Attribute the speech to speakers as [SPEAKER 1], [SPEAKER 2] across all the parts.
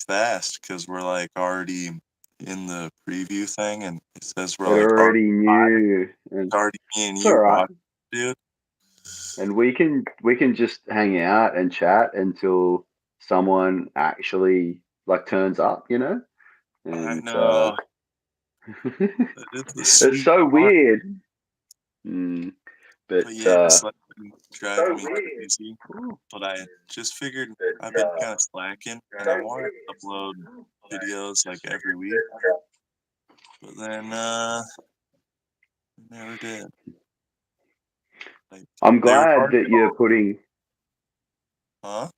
[SPEAKER 1] fast because we're like already in the preview thing, and it says
[SPEAKER 2] It
[SPEAKER 1] we're like already
[SPEAKER 2] already
[SPEAKER 1] live.
[SPEAKER 2] knew, and
[SPEAKER 1] It's already me and
[SPEAKER 2] it's all
[SPEAKER 1] you
[SPEAKER 2] right.
[SPEAKER 1] watching, dude.
[SPEAKER 2] And we can just hang out and chat until someone actually like turns up, you know?
[SPEAKER 1] I
[SPEAKER 2] And
[SPEAKER 1] know. That is the
[SPEAKER 2] it's
[SPEAKER 1] sweet
[SPEAKER 2] so
[SPEAKER 1] part.
[SPEAKER 2] weird. Mm,
[SPEAKER 1] But
[SPEAKER 2] but
[SPEAKER 1] yeah, it's like been driving me
[SPEAKER 2] weird.
[SPEAKER 1] crazy. But I just figured I've
[SPEAKER 2] But
[SPEAKER 1] been kind of slacking, and I wanted to upload videos like every week, but then never did. Like
[SPEAKER 2] I'm
[SPEAKER 1] they were
[SPEAKER 2] glad
[SPEAKER 1] hard.
[SPEAKER 2] that you're putting.
[SPEAKER 1] Huh?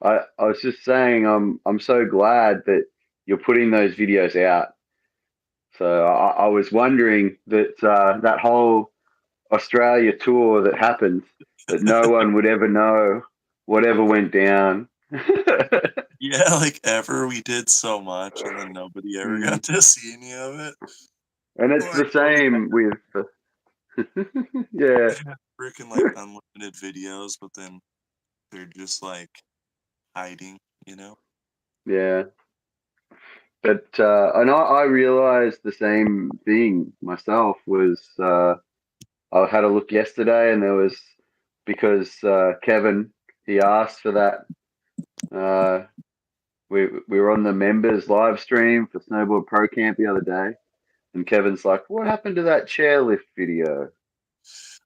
[SPEAKER 2] I was just saying I'm so glad that you're putting those videos out. So I was wondering that that whole Australia tour that happened, that no one would ever know whatever went down.
[SPEAKER 1] Yeah, like ever we did so much, and then nobody ever
[SPEAKER 2] Mm.
[SPEAKER 1] got to see any of it.
[SPEAKER 2] And it's
[SPEAKER 1] Like
[SPEAKER 2] the
[SPEAKER 1] what we
[SPEAKER 2] same with, yeah,
[SPEAKER 1] had freaking like unlimited videos, but then they're just like hiding, you know?
[SPEAKER 2] yeah. But and I realized the same thing myself was I had a look yesterday and there was because Kevin he asked for that we were on the members live stream for Snowboard Pro Camp the other day and Kevin's like, what happened to that chairlift video?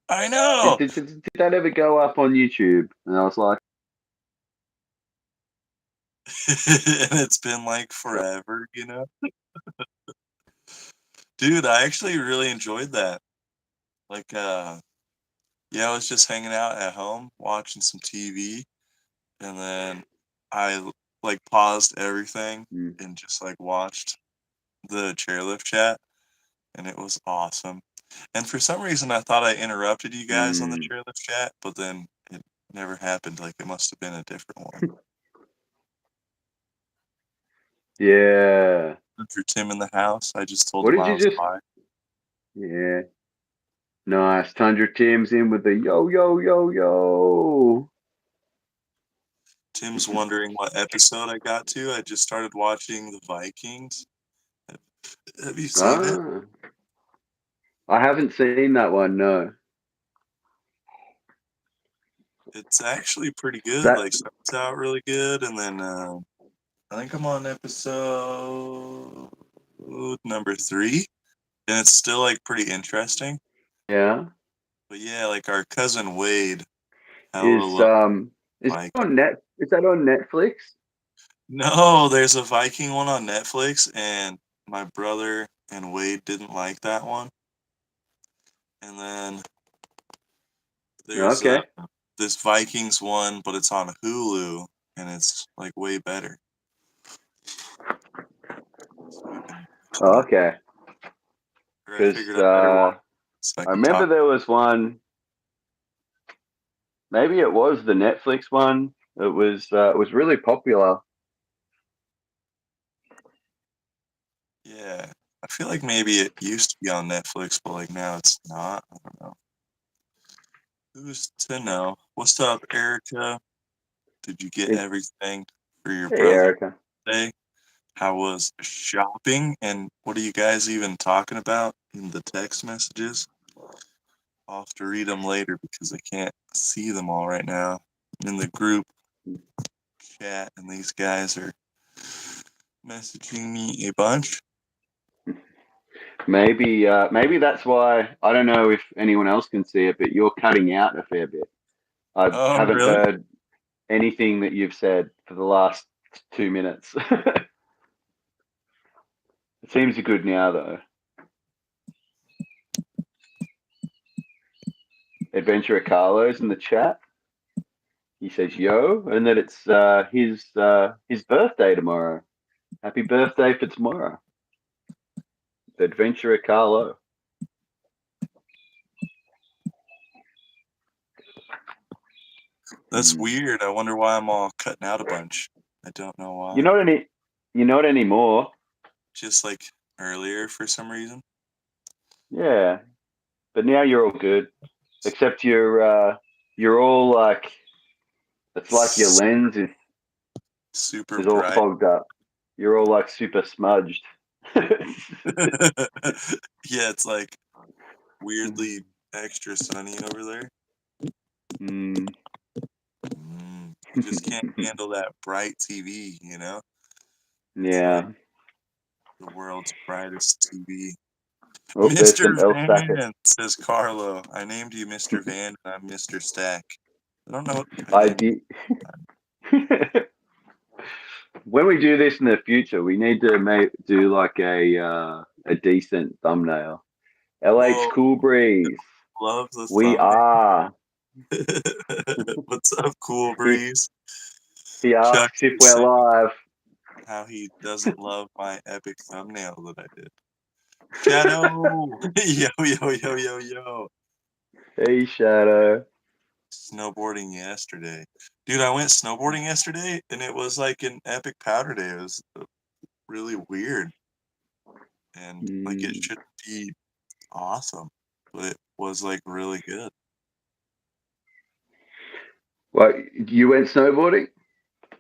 [SPEAKER 1] I
[SPEAKER 2] Did,
[SPEAKER 1] know.
[SPEAKER 2] did, did, did that ever go up on YouTube? And I was like,
[SPEAKER 1] And it's been like forever, you know? Dude, I actually really enjoyed that. Like, yeah, I was just hanging out at home watching some TV, and then I like paused everything
[SPEAKER 2] mm,
[SPEAKER 1] and just like watched the chairlift chat, and it was awesome. And for some reason, I thought I interrupted you guys on the
[SPEAKER 2] mm,
[SPEAKER 1] chairlift chat, but then it never happened. Like, it must have been a different one.
[SPEAKER 2] yeah.
[SPEAKER 1] And for Tim in the house, I just told
[SPEAKER 2] What
[SPEAKER 1] him
[SPEAKER 2] did
[SPEAKER 1] I
[SPEAKER 2] you
[SPEAKER 1] was
[SPEAKER 2] just?
[SPEAKER 1] by.
[SPEAKER 2] Yeah, nice. Tundra Tim's in with the yo yo yo yo.
[SPEAKER 1] Tim's wondering what episode I got to. I just started watching the Vikings. Have you seen it?
[SPEAKER 2] Ah, I haven't seen that one. No,
[SPEAKER 1] It's actually pretty good.
[SPEAKER 2] that
[SPEAKER 1] Like, starts out really good, and then I think I'm on episode number 3, and it's still like pretty interesting.
[SPEAKER 2] yeah
[SPEAKER 1] But yeah, like our cousin Wade, hella
[SPEAKER 2] is
[SPEAKER 1] loves
[SPEAKER 2] is that
[SPEAKER 1] Viking.
[SPEAKER 2] on net? Is that on Netflix?
[SPEAKER 1] No, there's a Viking one on Netflix, and my brother and Wade didn't like that one. And then there's
[SPEAKER 2] Okay,
[SPEAKER 1] this Vikings one, but it's on Hulu, and it's like way better. So we've been watching that.
[SPEAKER 2] okay.
[SPEAKER 1] Or I
[SPEAKER 2] Because
[SPEAKER 1] figured I better watch it so I
[SPEAKER 2] I
[SPEAKER 1] can
[SPEAKER 2] remember
[SPEAKER 1] talk.
[SPEAKER 2] there was one. Maybe it was the Netflix one. It was really popular.
[SPEAKER 1] Yeah, I feel like maybe it used to be on Netflix, but like now it's not. I don't know. Who's to know? What's up, Erica? Did you get
[SPEAKER 2] It,
[SPEAKER 1] everything for your
[SPEAKER 2] hey,
[SPEAKER 1] brother
[SPEAKER 2] Erica.
[SPEAKER 1] today? How was shopping? And what are you guys even talking about in the text messages? I'll have to read them later because I can't see them all right now. I'm in the group chat, and these guys are messaging me a bunch.
[SPEAKER 2] Maybe that's why I don't know if anyone else can see it, but you're cutting out a fair bit. I
[SPEAKER 1] Oh,
[SPEAKER 2] haven't
[SPEAKER 1] really?
[SPEAKER 2] heard anything that you've said for the last 2 minutes. It seems good now though. Adventurer Carlos in the chat. He says yo, and that it's his birthday tomorrow. Happy birthday for tomorrow, Adventurer Carlo.
[SPEAKER 1] That's
[SPEAKER 2] Hmm.
[SPEAKER 1] weird. I wonder why I'm all cutting out a bunch. I don't know
[SPEAKER 2] You're
[SPEAKER 1] why.
[SPEAKER 2] not any. You're not anymore.
[SPEAKER 1] Just like earlier for some reason.
[SPEAKER 2] Yeah, but now you're all good. Except you're all like it's like your lens is.
[SPEAKER 1] super
[SPEAKER 2] It's all
[SPEAKER 1] bright.
[SPEAKER 2] fogged up. You're all like super smudged.
[SPEAKER 1] Yeah, it's like weirdly extra sunny over there.
[SPEAKER 2] Mm.
[SPEAKER 1] You just can't handle that bright TV, you know? It's like
[SPEAKER 2] Yeah.
[SPEAKER 1] the world's brightest TV.
[SPEAKER 2] Oh, there's
[SPEAKER 1] Mr.
[SPEAKER 2] some elf stackers.
[SPEAKER 1] Van, says Carlo. I named you Mr. Van and I'm Mr. Stack. I don't know what I
[SPEAKER 2] I
[SPEAKER 1] named
[SPEAKER 2] did. When we do this in the future, we need to do like a decent thumbnail. LH
[SPEAKER 1] Whoa,
[SPEAKER 2] Cool Breeze.
[SPEAKER 1] love the
[SPEAKER 2] We
[SPEAKER 1] thumbnail.
[SPEAKER 2] are.
[SPEAKER 1] What's up, Cool
[SPEAKER 2] He
[SPEAKER 1] Breeze?
[SPEAKER 2] he
[SPEAKER 1] Chuck
[SPEAKER 2] asks if
[SPEAKER 1] is
[SPEAKER 2] we're
[SPEAKER 1] saying
[SPEAKER 2] live.
[SPEAKER 1] how he doesn't love my epic thumbnail that I did. Shadow! Yo, yo, yo, yo, yo.
[SPEAKER 2] Hey Shadow.
[SPEAKER 1] Snowboarding yesterday. Dude, I went snowboarding yesterday and it was like an epic powder day. It was really weird. And like it should be awesome, but it was like really good.
[SPEAKER 2] What, you went snowboarding?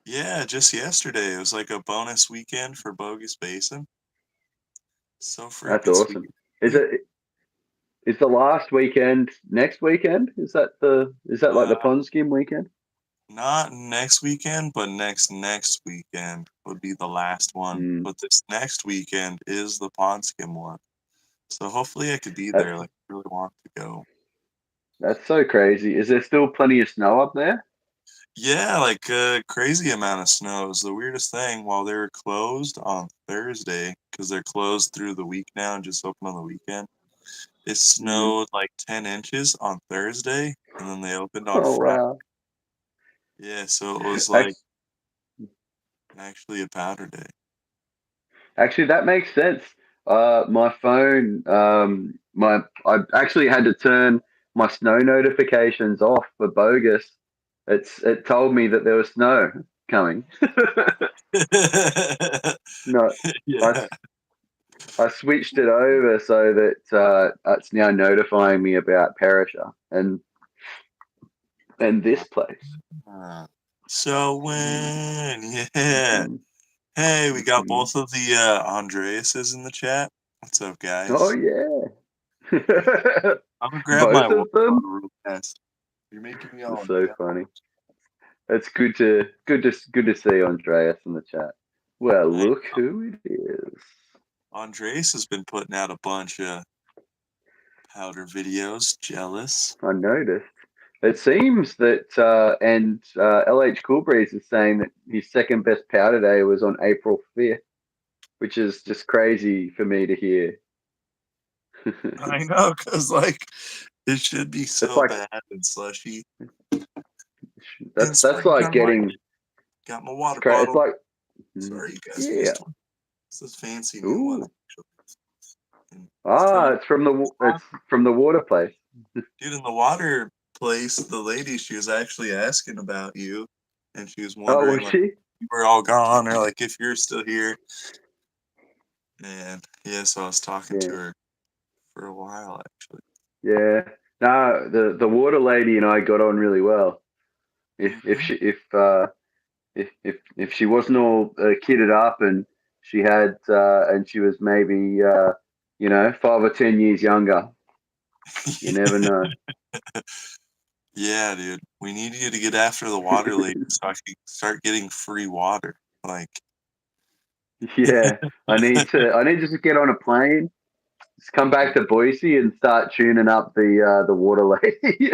[SPEAKER 1] Yeah, just yesterday. It was like a bonus weekend for Bogus Basin. So
[SPEAKER 2] That's
[SPEAKER 1] freaking sweet.
[SPEAKER 2] awesome. Is the last weekend next weekend? Is that like the
[SPEAKER 1] Uh,
[SPEAKER 2] Ponskim weekend?
[SPEAKER 1] Not next weekend, but next weekend would be the last one.
[SPEAKER 2] Mm,
[SPEAKER 1] But this next weekend is the Ponskim one. So hopefully I could be
[SPEAKER 2] that's
[SPEAKER 1] there. Like, I really want to go.
[SPEAKER 2] that's so crazy. Is there still plenty of snow up there?
[SPEAKER 1] Yeah, like a crazy amount of snow. It was the weirdest thing while they were closed on Thursday, because they're closed through the week now and just open on the weekend. It
[SPEAKER 2] Mm.
[SPEAKER 1] snowed like 10 inches on Thursday, and then they opened on
[SPEAKER 2] Oh
[SPEAKER 1] Friday.
[SPEAKER 2] wow.
[SPEAKER 1] Yeah, so it was like
[SPEAKER 2] Actually,
[SPEAKER 1] actually a powder day.
[SPEAKER 2] actually, that makes sense. My phone, I actually had to turn my snow notifications off for Bogus. It told me that there was snow coming. No, I
[SPEAKER 1] Yeah.
[SPEAKER 2] I switched it over so that it's now notifying me about Perisher and this place.
[SPEAKER 1] So when, yeah. Hey, we got both of the Andreases in the chat. What's up,
[SPEAKER 2] Oh
[SPEAKER 1] guys?
[SPEAKER 2] yeah,
[SPEAKER 1] I'm gonna grab my
[SPEAKER 2] both
[SPEAKER 1] water
[SPEAKER 2] of them.
[SPEAKER 1] bottle real fast. You're making me
[SPEAKER 2] That's
[SPEAKER 1] all
[SPEAKER 2] so
[SPEAKER 1] jealous.
[SPEAKER 2] funny. It's good to see Andreas in the chat. Well,
[SPEAKER 1] I,
[SPEAKER 2] look who it is.
[SPEAKER 1] Andres has been putting out a bunch of powder videos. Jealous.
[SPEAKER 2] I noticed. It seems that LH Coolbreeze is saying that his second best powder day was on April 5th, which is just crazy for me to hear.
[SPEAKER 1] I know, cause like it should be
[SPEAKER 2] It's
[SPEAKER 1] so
[SPEAKER 2] like
[SPEAKER 1] bad and slushy. In
[SPEAKER 2] that's like
[SPEAKER 1] springtime, like
[SPEAKER 2] getting
[SPEAKER 1] got my
[SPEAKER 2] it's
[SPEAKER 1] water
[SPEAKER 2] crazy. It's
[SPEAKER 1] bottle.
[SPEAKER 2] like
[SPEAKER 1] Sorry, you guys
[SPEAKER 2] yeah.
[SPEAKER 1] missed one. It's this fancy new one.
[SPEAKER 2] Ooh.
[SPEAKER 1] Actually. And it's
[SPEAKER 2] Ah,
[SPEAKER 1] coming.
[SPEAKER 2] it's from the water place.
[SPEAKER 1] Dude, in the water place, the lady, she was actually asking about you, and she was
[SPEAKER 2] Oh,
[SPEAKER 1] wondering
[SPEAKER 2] was
[SPEAKER 1] like
[SPEAKER 2] she?
[SPEAKER 1] you were all gone or like if you're still here. And yeah, so I was talking to
[SPEAKER 2] Yeah.
[SPEAKER 1] her for a while actually.
[SPEAKER 2] Yeah. No, the water lady and I got on really well.
[SPEAKER 1] Hmm.
[SPEAKER 2] If she wasn't all kitted up and she was maybe 5 or 10 years younger, you never know.
[SPEAKER 1] Yeah, dude, we need you to get after the water lady so I can start getting free water. Like,
[SPEAKER 2] Yeah, I need to just get on a plane, just come back to Boise and start tuning up the water lady.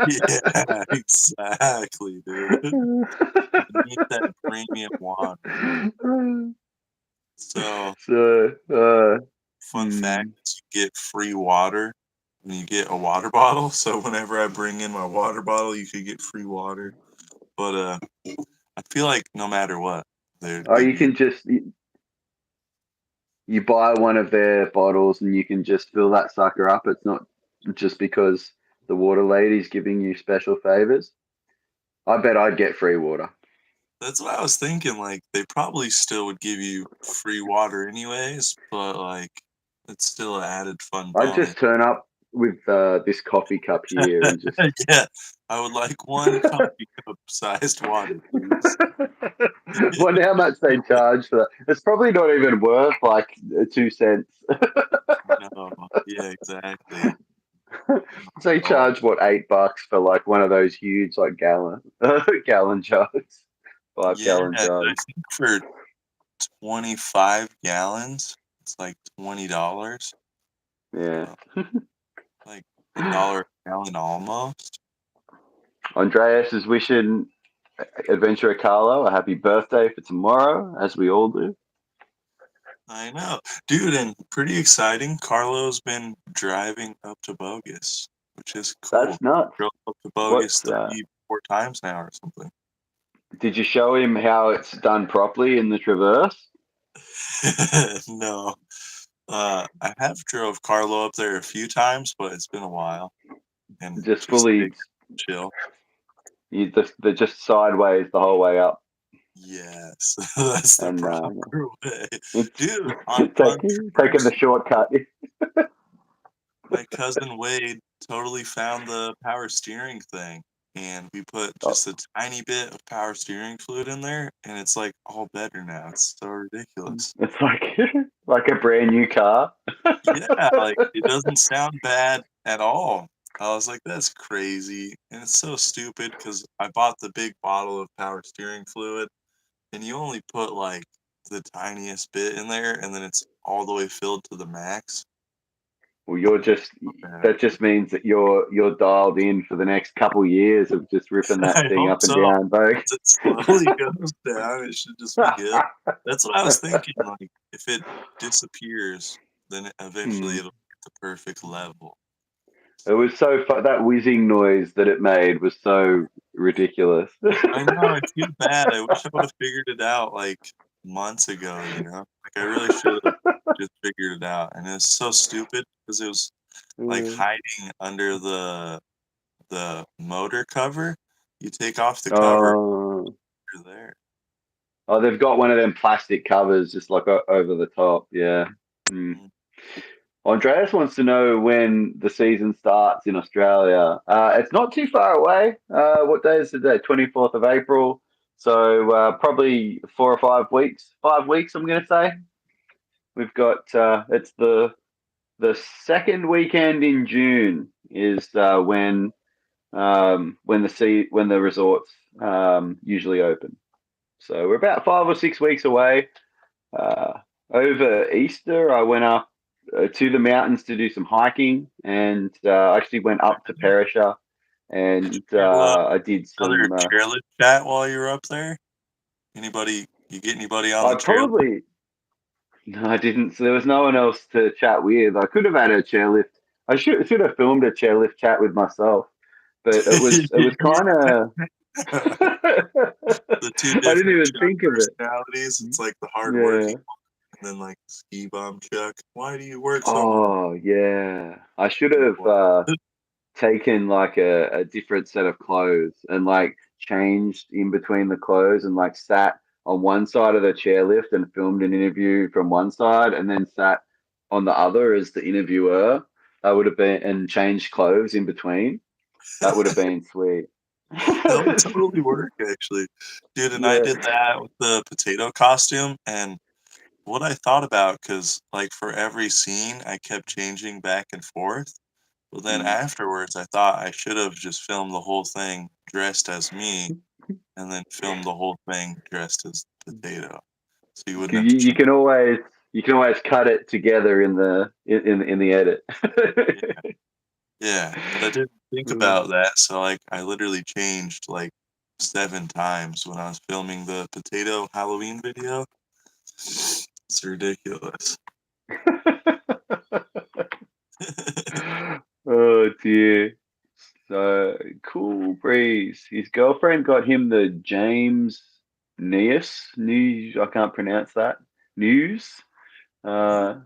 [SPEAKER 1] yeah, exactly, dude. I need that premium water. So,
[SPEAKER 2] So,
[SPEAKER 1] fun fact
[SPEAKER 2] hmm.
[SPEAKER 1] is you get free water when you get a water bottle. So whenever I bring in my water bottle, you could get free water. But I feel like no matter what, they'd
[SPEAKER 2] Oh,
[SPEAKER 1] give
[SPEAKER 2] you
[SPEAKER 1] you.
[SPEAKER 2] can just you buy one of their bottles and you can just fill that sucker up. It's not just because the water lady's giving you special favors. I bet I'd get free water.
[SPEAKER 1] That's what I was thinking. Like they probably still would give you free water anyways, but like it's still an added fun
[SPEAKER 2] I'd
[SPEAKER 1] bonus.
[SPEAKER 2] just turn up. with this coffee cup here and just.
[SPEAKER 1] Yeah, I would like one coffee cup sized water, please.
[SPEAKER 2] Wonder how much they charge for that. It's probably not even worth like 2 cents.
[SPEAKER 1] No, yeah, exactly.
[SPEAKER 2] So you charge what, $8 for like one of those huge like gallon jugs, 5 gallon
[SPEAKER 1] Yeah, I
[SPEAKER 2] jugs.
[SPEAKER 1] think for 25 gallons, it's like $20.
[SPEAKER 2] Yeah.
[SPEAKER 1] Like $1 a gallon almost.
[SPEAKER 2] Andreas is wishing Adventurer Carlo a happy birthday for tomorrow, as we all do.
[SPEAKER 1] I know. Dude, and pretty exciting. Carlo's been driving up to Bogus, which is cool.
[SPEAKER 2] That's nuts.
[SPEAKER 1] Drove up to Bogus 34 times now or something.
[SPEAKER 2] Did you show him how it's done properly in the Traverse?
[SPEAKER 1] No. I have drove Carlo up there a few times, but it's been a while. And
[SPEAKER 2] Just fully
[SPEAKER 1] chill.
[SPEAKER 2] They're just sideways the whole way up.
[SPEAKER 1] Yes, that's the proper way. Dude,
[SPEAKER 2] taking the shortcut.
[SPEAKER 1] My cousin Wade totally found the power steering thing, and we put just a tiny bit of power steering fluid in there, and it's like all better now. It's so ridiculous.
[SPEAKER 2] It's like a brand new car.
[SPEAKER 1] Yeah, like it doesn't sound bad at all. I was like, that's crazy. And it's so stupid because I bought the big bottle of power steering fluid, and you only put like the tiniest bit in there, and then it's all the way filled to the max.
[SPEAKER 2] Well, that just means that you're dialed in for the next couple years of just ripping that thing up and down, folks.
[SPEAKER 1] It slowly goes down. It should just be good. That's what I was thinking. Like, if it disappears, then eventually it'll get the perfect level.
[SPEAKER 2] It was so fun. That whizzing noise that it made was so ridiculous.
[SPEAKER 1] I know. I feel bad. I wish I would have figured it out like months ago. Like I really should have just figured it out. And it's so stupid because it was like hiding under the motor cover. You take off the cover, you're there.
[SPEAKER 2] Oh, they've got one of them plastic covers just like over the top. Yeah. Andreas wants to know when the season starts in Australia. It's not too far away. What day is today? 24th of April. So probably 4 or 5 weeks. 5 weeks, I'm going to say. We've got it's the second weekend in June is when the resorts usually open. So we're about 5 or 6 weeks away. Over Easter, I went up to the mountains to do some hiking, and I actually went up to Perisher, and I did some
[SPEAKER 1] chairlift chat while you were up there. You get anybody on the chairlift?
[SPEAKER 2] No, I didn't. So there was no one else to chat with. I could have had a chairlift. I should have filmed a chairlift chat with myself, but it was kind of.
[SPEAKER 1] The two different
[SPEAKER 2] I didn't even think of it.
[SPEAKER 1] Personalities. It's like the hardworking one, and then like Ski Bum Chuck. Why do you work so hard?
[SPEAKER 2] Oh yeah, I should have taken like a different set of clothes and like changed in between the clothes and like sat on one side of the chairlift and filmed an interview from one side and then sat on the other as the interviewer. That would have been, and changed clothes in between. That would have been sweet.
[SPEAKER 1] That would totally work, actually, dude. And I did that with the potato costume, and what I thought about, because like for every scene, I kept changing back and forth. But then afterwards, I thought I should have just filmed the whole thing dressed as me, and then filmed the whole thing dressed as Potato, so you wouldn't have to.
[SPEAKER 2] You can always cut it together in the edit.
[SPEAKER 1] Yeah, but I didn't think about that, so like I literally changed like 7 times when I was filming the Potato Halloween video. It's ridiculous.
[SPEAKER 2] Oh dear. So Cool Breeze. His girlfriend got him the James News. I can't pronounce that. News.
[SPEAKER 1] I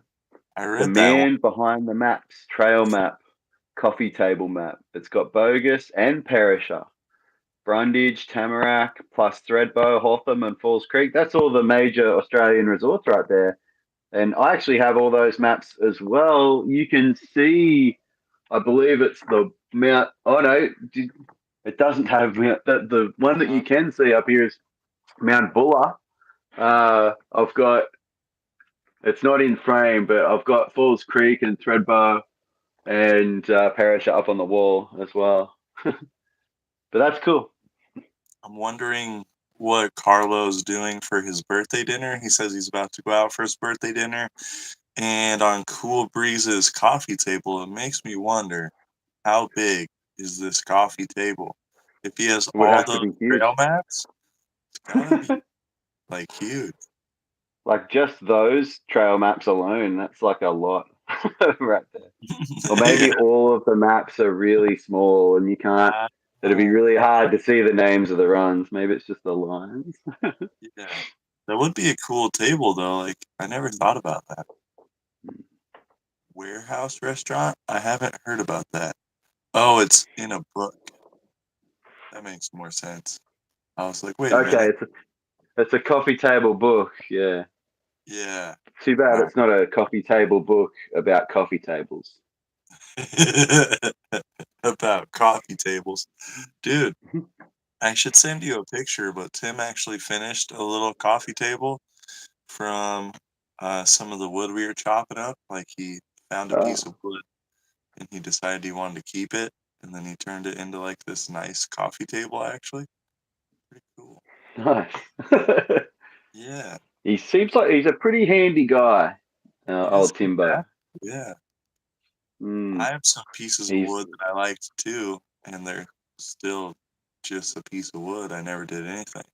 [SPEAKER 1] read
[SPEAKER 2] the man behind the maps, trail map, coffee table map. It's got Bogus and Perisher, Brundage, Tamarack, plus Thredbo, Hotham, and Falls Creek. That's all the major Australian resorts right there. And I actually have all those maps as well. You can see I believe it's the Mount. Oh no, it doesn't have Mount. The one that you
[SPEAKER 1] Uh-huh.
[SPEAKER 2] can see up here is Mount Buller. I've got. It's not in frame, but I've got Falls Creek and Threadbar and Perisher up on the wall as well. But that's cool.
[SPEAKER 1] I'm wondering what Carlo's doing for his birthday dinner. He says he's about to go out for his birthday dinner. And on Cool Breeze's coffee table, it makes me wonder how big is this coffee table? If he has
[SPEAKER 2] It would
[SPEAKER 1] all
[SPEAKER 2] have to
[SPEAKER 1] those
[SPEAKER 2] be huge.
[SPEAKER 1] trail maps, it's gotta be like huge.
[SPEAKER 2] Like just those trail maps alone, that's like a lot right there. Or maybe
[SPEAKER 1] Yeah.
[SPEAKER 2] all of the maps are really small and you can't. It'd be really hard to see the names of the runs. Maybe it's just the lines.
[SPEAKER 1] Yeah. That would be a cool table though. Like I never thought about that. Warehouse restaurant? I haven't heard about that. Oh, it's in a book. That makes more sense. I was like, wait a
[SPEAKER 2] Okay,
[SPEAKER 1] minute.
[SPEAKER 2] it's a coffee table book. Yeah.
[SPEAKER 1] Yeah.
[SPEAKER 2] Too bad
[SPEAKER 1] Wow.
[SPEAKER 2] it's not a coffee table book about coffee tables.
[SPEAKER 1] About coffee tables. Dude, I should send you a picture, but Tim actually finished a little coffee table from some of the wood we were chopping up. Like he found a piece of
[SPEAKER 2] Oh,
[SPEAKER 1] wood and he decided he wanted to keep it, and then he turned it into like this nice coffee table actually. Pretty cool.
[SPEAKER 2] nice.
[SPEAKER 1] Yeah.
[SPEAKER 2] He seems like he's a pretty handy guy,
[SPEAKER 1] He is
[SPEAKER 2] old
[SPEAKER 1] good
[SPEAKER 2] Timbo.
[SPEAKER 1] at it. Yeah. I
[SPEAKER 2] Mm,
[SPEAKER 1] have some pieces of
[SPEAKER 2] he's
[SPEAKER 1] wood that I liked too, and they're still just a piece of wood. I never did anything.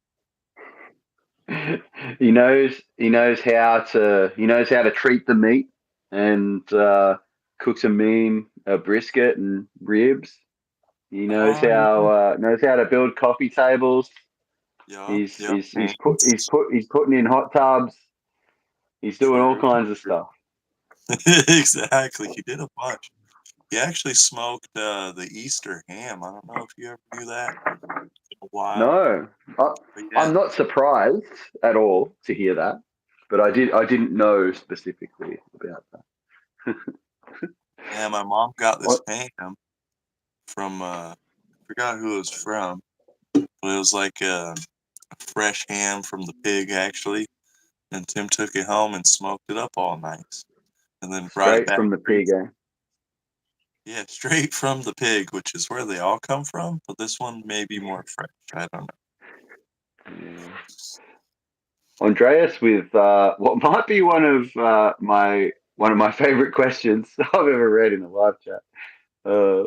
[SPEAKER 2] he knows how to treat the meat and cooks a mean brisket and ribs. He knows
[SPEAKER 1] Oh
[SPEAKER 2] how
[SPEAKER 1] yeah.
[SPEAKER 2] knows how to build coffee tables.
[SPEAKER 1] Yup,
[SPEAKER 2] He's
[SPEAKER 1] yup,
[SPEAKER 2] he's he's
[SPEAKER 1] man.
[SPEAKER 2] put he's put he's putting in hot tubs. He's doing all
[SPEAKER 1] True,
[SPEAKER 2] kinds of
[SPEAKER 1] true.
[SPEAKER 2] stuff.
[SPEAKER 1] Exactly. He did a bunch. He actually smoked the Easter ham. I don't know if you ever knew that. It's been a while.
[SPEAKER 2] No, I,
[SPEAKER 1] But yeah,
[SPEAKER 2] I'm not surprised at all to hear that, but I didn't know specifically about that.
[SPEAKER 1] yeah, my mom got this
[SPEAKER 2] What?
[SPEAKER 1] ham from I forgot who it was from, but it was like a fresh ham from the pig actually. And Tim took it home and smoked it up all nice. And then brought it
[SPEAKER 2] Straight
[SPEAKER 1] back
[SPEAKER 2] from the
[SPEAKER 1] for
[SPEAKER 2] pig, eh?
[SPEAKER 1] yeah, straight from the pig, which is where they all come from, but this one may be more fresh. I don't
[SPEAKER 2] Yeah. Andreas, with what might be one of my favorite questions I've ever read in a live chat. Uh,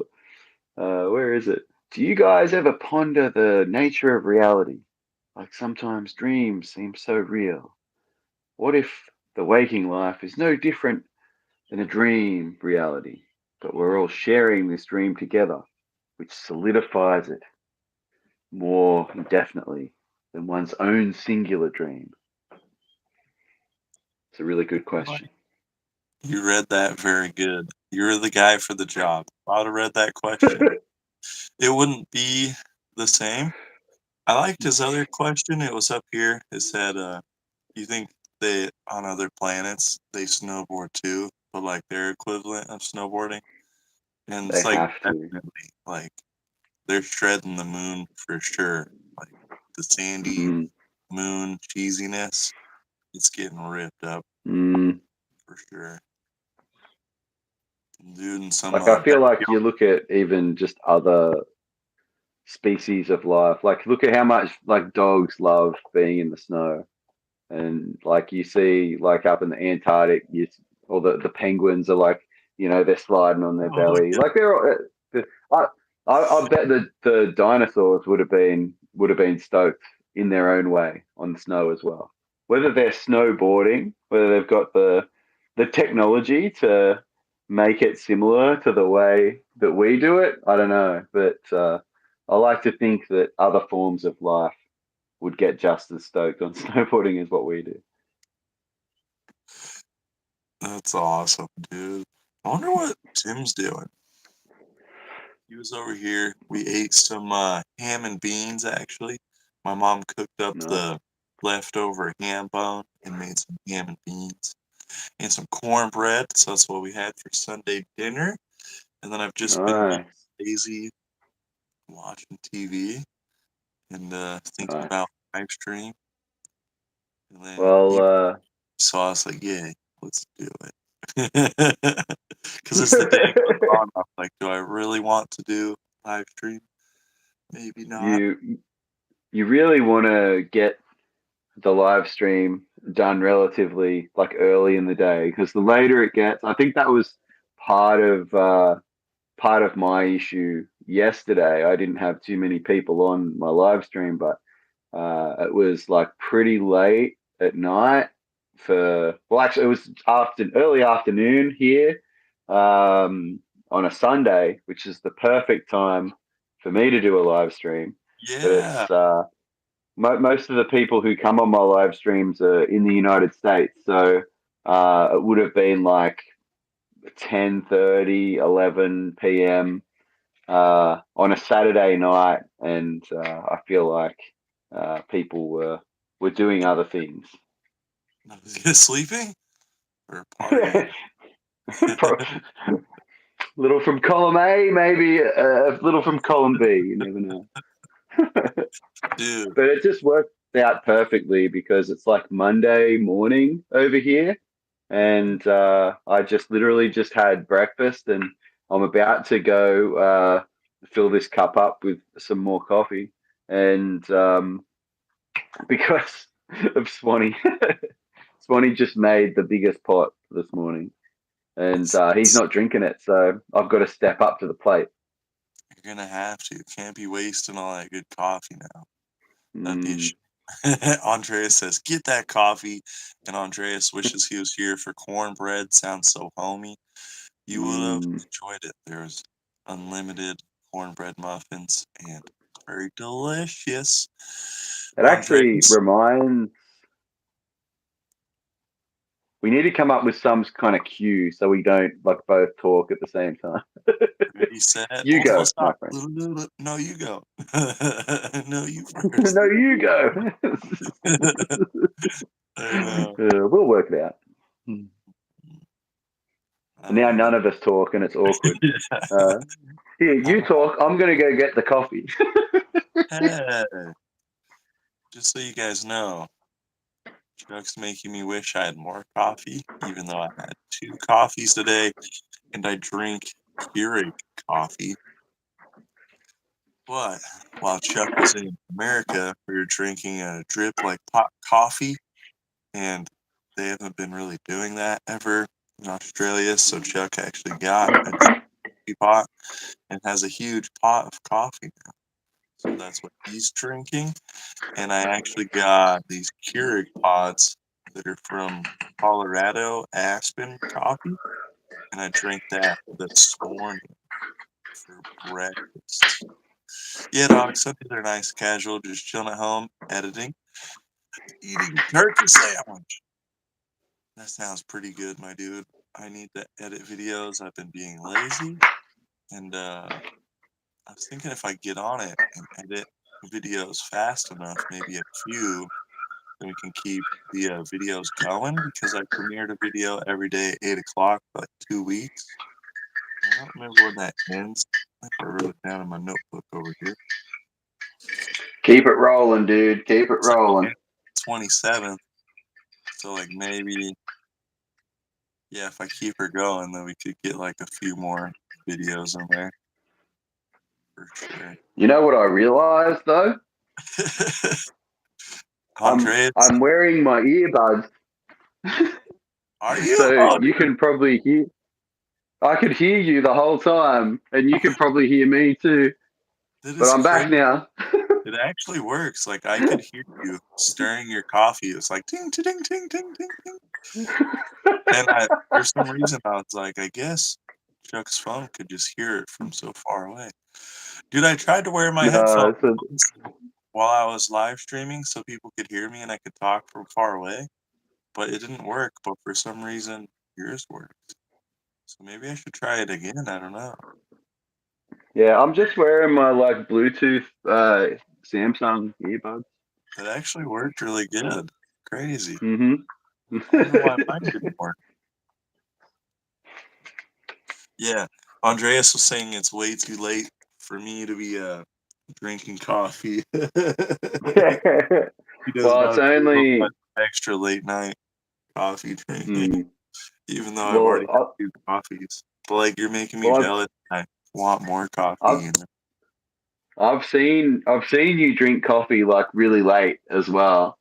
[SPEAKER 2] where is it? Do you guys ever ponder the nature of reality? Like sometimes dreams seem so real. What if the waking life is no different than a dream reality, but we're all sharing this dream together, which solidifies it more indefinitely than one's own singular dream? It's a really good
[SPEAKER 1] know.
[SPEAKER 2] question.
[SPEAKER 1] You read that very good. You're the guy for the job. If I'd have read that question, it wouldn't be the same. I liked his other question. It was up here. It said, you think they on other planets they snowboard too, but like their equivalent of snowboarding? And
[SPEAKER 2] They
[SPEAKER 1] it's like
[SPEAKER 2] have to.
[SPEAKER 1] definitely like they're shredding the moon for sure. Like the sandy
[SPEAKER 2] Mm,
[SPEAKER 1] moon cheesiness, it's getting ripped up
[SPEAKER 2] mm.
[SPEAKER 1] for sure. Dude, and some
[SPEAKER 2] Like I feel like
[SPEAKER 1] backyard.
[SPEAKER 2] you look at even just other species of life. Like look at how much like dogs love being in the snow, and like you see like up in the Antarctic, or the penguins are like they're sliding on their
[SPEAKER 1] Oh
[SPEAKER 2] belly.
[SPEAKER 1] yeah,
[SPEAKER 2] Like I I bet the dinosaurs would have been stoked in their own way on the snow as well. Whether they're snowboarding, whether they've got the technology to make it similar to the way that we do it, I don't know. But I like to think that other forms of life would get just as stoked on snowboarding as what we do.
[SPEAKER 1] that's awesome, dude. I wonder what Tim's doing. He was over here. We ate some ham and beans actually. My mom cooked up
[SPEAKER 2] Nice.
[SPEAKER 1] the leftover ham bone and made some ham and beans and some cornbread. So that's what we had for Sunday dinner. And then I've just been
[SPEAKER 2] Nice.
[SPEAKER 1] lazy watching TV and thinking
[SPEAKER 2] Nice.
[SPEAKER 1] about live stream. And then
[SPEAKER 2] Well,
[SPEAKER 1] so I was like, yeah, let's do it. Because as the day goes on, I'm like, do I really want to do live stream? Maybe not.
[SPEAKER 2] you really want to get the live stream done relatively like early in the day, because the later it gets, I think that was part of my issue yesterday. I didn't have too many people on my live stream, but it was like pretty late at night actually it was early afternoon here, on a Sunday, which is the perfect time for me to do a live stream. But
[SPEAKER 1] Yeah.
[SPEAKER 2] it's most of the people who come on my live streams are in the United States, so it would have been like 10:30, 11 p.m. On a Saturday night, and I feel like people were doing other things.
[SPEAKER 1] Sleeping or partying?
[SPEAKER 2] Little from column A, maybe a little from column B. You never know.
[SPEAKER 1] Dude.
[SPEAKER 2] But it just worked out perfectly because it's like Monday morning over here, and I just literally just had breakfast, and I'm about to go fill this cup up with some more coffee, and because of Swanee, Swanee just made the biggest pot this morning, and he's not drinking it, so I've got to step up to the plate.
[SPEAKER 1] You're gonna have to. Can't be wasting all that good coffee now. That'd be a
[SPEAKER 2] Mm,
[SPEAKER 1] Andreas says, get that coffee. And Andreas wishes he was here for cornbread. Sounds so homey. You would have
[SPEAKER 2] mm.
[SPEAKER 1] enjoyed it. There's unlimited cornbread muffins and very delicious.
[SPEAKER 2] It actually
[SPEAKER 1] Andreas,
[SPEAKER 2] reminds. We need to come up with some kind of cue so we don't like both talk at the same time.
[SPEAKER 1] ready, set.
[SPEAKER 2] You
[SPEAKER 1] Well,
[SPEAKER 2] go, my
[SPEAKER 1] stop.
[SPEAKER 2] friend.
[SPEAKER 1] No, you go. No, you first.
[SPEAKER 2] No, you go.
[SPEAKER 1] I know.
[SPEAKER 2] We'll work it out. Now
[SPEAKER 1] Um,
[SPEAKER 2] none of us talk and it's awkward. Uh, Here, you talk. I'm going to go get the coffee.
[SPEAKER 1] hey, just so you guys know, Chuck's making me wish I had more coffee, even though I had 2 coffees today, and I drink Keurig coffee. But while Chuck was in America, we were drinking a drip like pot coffee, and they haven't been really doing that ever in Australia. So Chuck actually got a coffee pot and has a huge pot of coffee now. So that's what he's drinking. And I actually got these Keurig pods that are from Colorado Aspen Coffee, and I drank that this morning for breakfast. Yeah, dog, Sundays are nice, casual, just chilling at home, editing, eating turkey sandwich. That sounds pretty good, my dude. I need to edit videos. I've been being lazy, and I was thinking if I get on it and edit videos fast enough, maybe a few, then we can keep the videos going, because I premiered a video every day at 8 o'clock for like 2 weeks. I don't remember when that ends. I think I wrote it down in my notebook over here.
[SPEAKER 2] Keep it rolling, dude. Keep it
[SPEAKER 1] So
[SPEAKER 2] rolling.
[SPEAKER 1] 27th. So like maybe, yeah, if I keep her going, then we could get like a few more videos in there for sure.
[SPEAKER 2] You know what I realized though?
[SPEAKER 1] Andreas,
[SPEAKER 2] I'm wearing my earbuds,
[SPEAKER 1] are you?
[SPEAKER 2] so
[SPEAKER 1] Oh,
[SPEAKER 2] you
[SPEAKER 1] dude,
[SPEAKER 2] can probably hear. I could hear you the whole time, and you can probably hear me too.
[SPEAKER 1] that
[SPEAKER 2] But
[SPEAKER 1] is
[SPEAKER 2] I'm back
[SPEAKER 1] crazy.
[SPEAKER 2] now.
[SPEAKER 1] It actually works. Like I could hear you stirring your coffee. It was like ting, ting, ting, ting, ting, ting. And for some reason, I was like, I guess Chuck's phone could just hear it from so far away. Dude, I tried to wear my headphones
[SPEAKER 2] No, it's a,
[SPEAKER 1] while I was live streaming so people could hear me and I could talk from far away, but it didn't work. But for some reason, yours worked. So maybe I should try it again. I don't know.
[SPEAKER 2] yeah, I'm just wearing my like Bluetooth Samsung earbuds.
[SPEAKER 1] It actually worked really good. Crazy.
[SPEAKER 2] Mm-hmm.
[SPEAKER 1] I wonder why mine didn't work. Yeah. Andreas was saying it's way too late for me to be drinking coffee. He does
[SPEAKER 2] Well, it's
[SPEAKER 1] not feel
[SPEAKER 2] only.
[SPEAKER 1] much extra late night coffee drinking,
[SPEAKER 2] Mm,
[SPEAKER 1] even though I've
[SPEAKER 2] well,
[SPEAKER 1] already had 2 coffees. But like, you're making me
[SPEAKER 2] well,
[SPEAKER 1] jealous. I want more coffee.
[SPEAKER 2] I've I've seen you drink coffee like really late as well.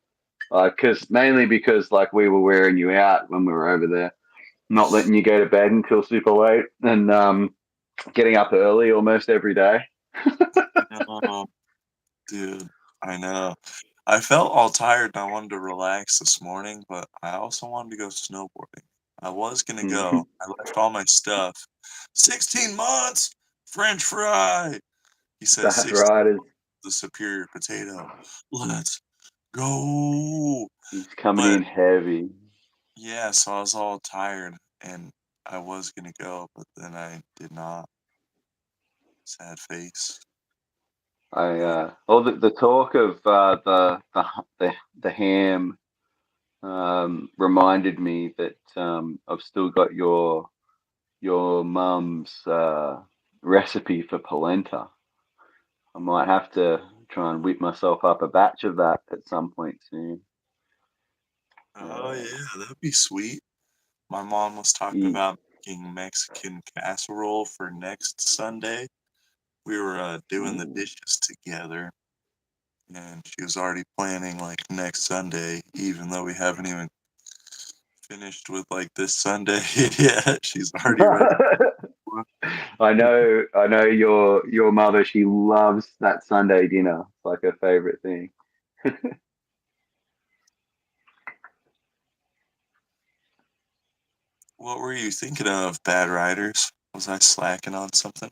[SPEAKER 2] Because mainly because like we were wearing you out when we were over there, not letting you go to bed until super late, and getting up early almost every day.
[SPEAKER 1] No, dude, I know. I felt all tired and I wanted to relax this morning, but I also wanted to go snowboarding. I was gonna go. I left all my stuff. 16 months, French fry. He says
[SPEAKER 2] That's
[SPEAKER 1] 16
[SPEAKER 2] right.
[SPEAKER 1] the superior potato. Let's go.
[SPEAKER 2] It's coming
[SPEAKER 1] But
[SPEAKER 2] in heavy.
[SPEAKER 1] yeah, so I was all tired and I was gonna go, but then I did not. Sad face.
[SPEAKER 2] The talk of the ham reminded me that I've still got your mum's recipe for polenta. I might have to try and whip myself up a batch of that at some point soon.
[SPEAKER 1] Oh yeah, that'd be sweet. My mom was talking
[SPEAKER 2] Ye-
[SPEAKER 1] about making Mexican casserole for next Sunday. We were doing the
[SPEAKER 2] Ooh.
[SPEAKER 1] dishes together, and she was already planning like next Sunday, even though we haven't even finished with like this Sunday yet. She's already ready.
[SPEAKER 2] I know your mother. She loves that Sunday dinner. It's like her favorite thing.
[SPEAKER 1] What were you thinking of, Bad Riders? Was I slacking on something?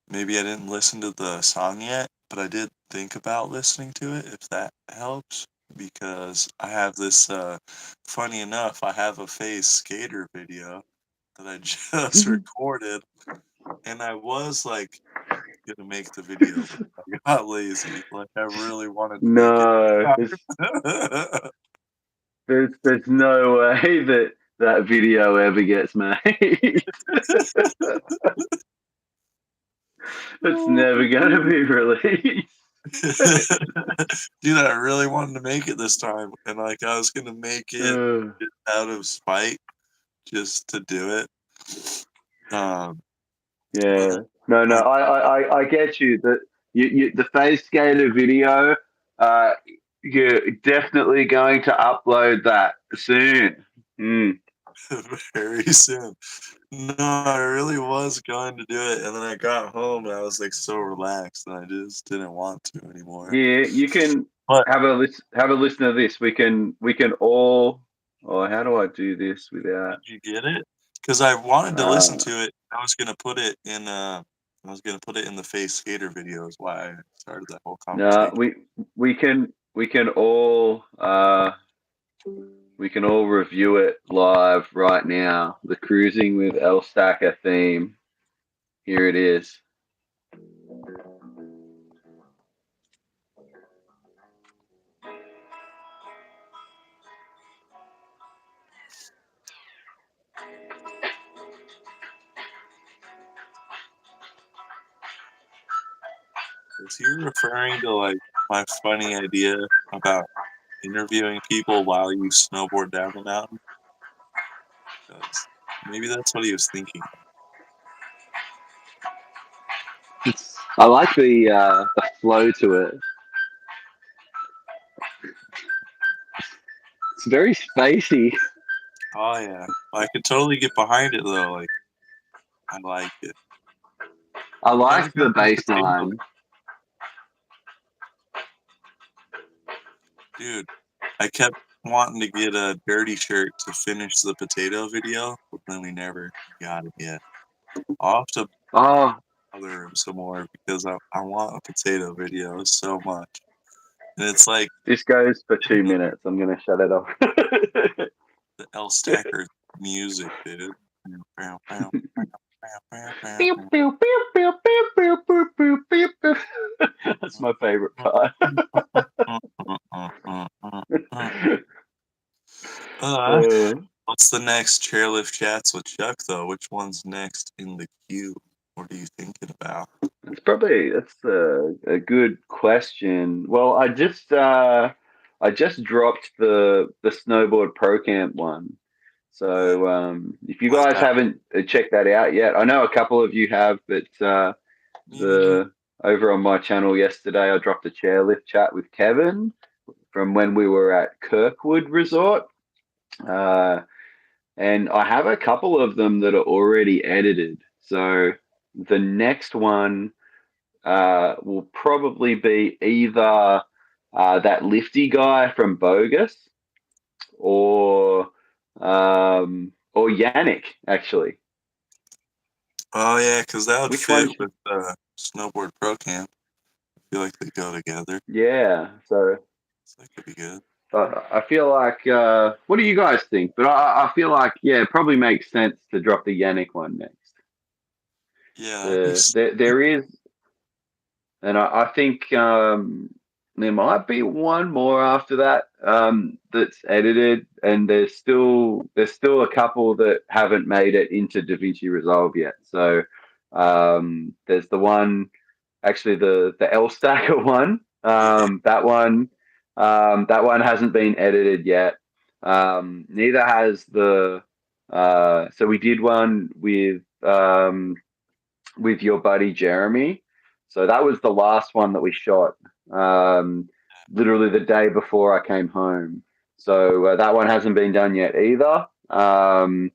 [SPEAKER 1] Maybe I didn't listen to the song yet, but I did think about listening to it, if that helps. Because I have this, funny enough, I have a Phase Skater video that I just recorded, and I was like gonna make the video, but I got lazy. Like, I really wanted to make it.
[SPEAKER 2] No, there's no way that video ever gets made. It's never gonna be released.
[SPEAKER 1] Dude, I really wanted to make it this time, and like I was gonna make it
[SPEAKER 2] Uh,
[SPEAKER 1] just out of spite, just to do it. Um, but
[SPEAKER 2] yeah. No.
[SPEAKER 1] like,
[SPEAKER 2] I get you. The Face Skater video. Uh, you're definitely going to upload that soon. Mm.
[SPEAKER 1] very soon. No, I really was going to do it, and then I got home and I was like so relaxed, and I just didn't want to anymore.
[SPEAKER 2] Here, you can
[SPEAKER 1] But
[SPEAKER 2] have a listen to this. We can all. Oh, how do I do this without?
[SPEAKER 1] did you get it? Because I wanted to listen
[SPEAKER 2] Uh,
[SPEAKER 1] to it. I was gonna put it in. I was gonna put it in the Face Skater video. Is why I started that whole
[SPEAKER 2] no,
[SPEAKER 1] conversation.
[SPEAKER 2] we can all review it live right now. The Cruising with El Stacker theme. Here it is.
[SPEAKER 1] Is he referring to like my funny idea about interviewing people while you snowboard down the mountain? 'Cause maybe that's what he was thinking.
[SPEAKER 2] I like the flow to it. It's very spacey.
[SPEAKER 1] Oh yeah, I could totally get behind it though. Like, I like it.
[SPEAKER 2] I
[SPEAKER 1] Never
[SPEAKER 2] like the
[SPEAKER 1] got the
[SPEAKER 2] bass
[SPEAKER 1] potato,
[SPEAKER 2] line.
[SPEAKER 1] dude. I kept wanting to get a dirty shirt to finish the potato video, but then we never got it yet. I'll have to
[SPEAKER 2] Oh,
[SPEAKER 1] bother him some more because I want a potato video so much. And it's like
[SPEAKER 2] this goes for
[SPEAKER 1] in
[SPEAKER 2] 2 minutes. I'm gonna shut it off.
[SPEAKER 1] the L Stacker music, dude.
[SPEAKER 2] Pew, pew, pew, pew, pew, pew, pew, pew, pew, pew. That's my favorite part.
[SPEAKER 1] Uh, What's the next chairlift chats with Chuck though? Which one's next in the queue? What are you thinking about?
[SPEAKER 2] That's a good question. Well, I just dropped the snowboard pro camp one. So if you
[SPEAKER 1] What's
[SPEAKER 2] guys
[SPEAKER 1] that?
[SPEAKER 2] haven't checked that out yet, I know a couple of you have, but
[SPEAKER 1] Me.
[SPEAKER 2] the over on my channel yesterday, I dropped a chairlift chat with Kevin from when we were at Kirkwood Resort. Uh, and I have a couple of them that are already edited. So the next one will probably be either that lifty guy from Bogus or Yannick, actually.
[SPEAKER 1] Oh yeah, because that would
[SPEAKER 2] Which one?
[SPEAKER 1] fit with snowboard pro camp. I feel like they go together,
[SPEAKER 2] Yeah. So
[SPEAKER 1] so that could be good.
[SPEAKER 2] I feel like, what do you guys think? But I feel like, yeah, it probably makes sense to drop the Yannick one next.
[SPEAKER 1] Yeah, that'd be
[SPEAKER 2] There is, and I think there might be one more after that that's edited, and there's still a couple that haven't made it into DaVinci Resolve yet. So there's the one, actually the L Stacker one.
[SPEAKER 1] yeah.
[SPEAKER 2] That one hasn't been edited yet. Neither has the. So we did one with your buddy Jeremy. So that was the last one that we shot, literally the day before I came home. So that one hasn't been done yet either. And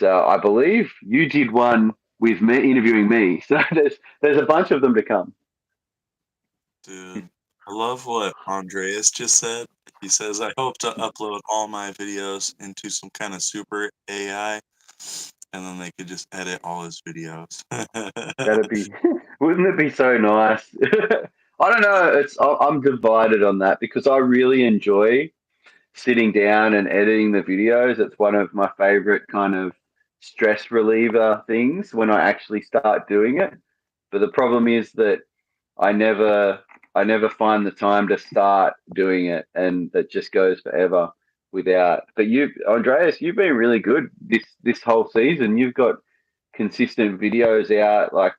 [SPEAKER 2] I believe you did one with me interviewing me. So there's a bunch of them to come.
[SPEAKER 1] Dude, I love what Andreas just said. He says, I hope to upload all my videos into some kind of super AI, and then they could just edit all his videos.
[SPEAKER 2] That'd be, wouldn't it be so nice? I don't know. I'm divided on that because I really enjoy sitting down and editing the videos. It's one of my favorite kind of stress reliever things when I actually start doing it. But the problem is that I never I never find the time to start doing it, and it just goes forever without. But you, Andreas, you've been really good this whole season. You've got consistent videos out like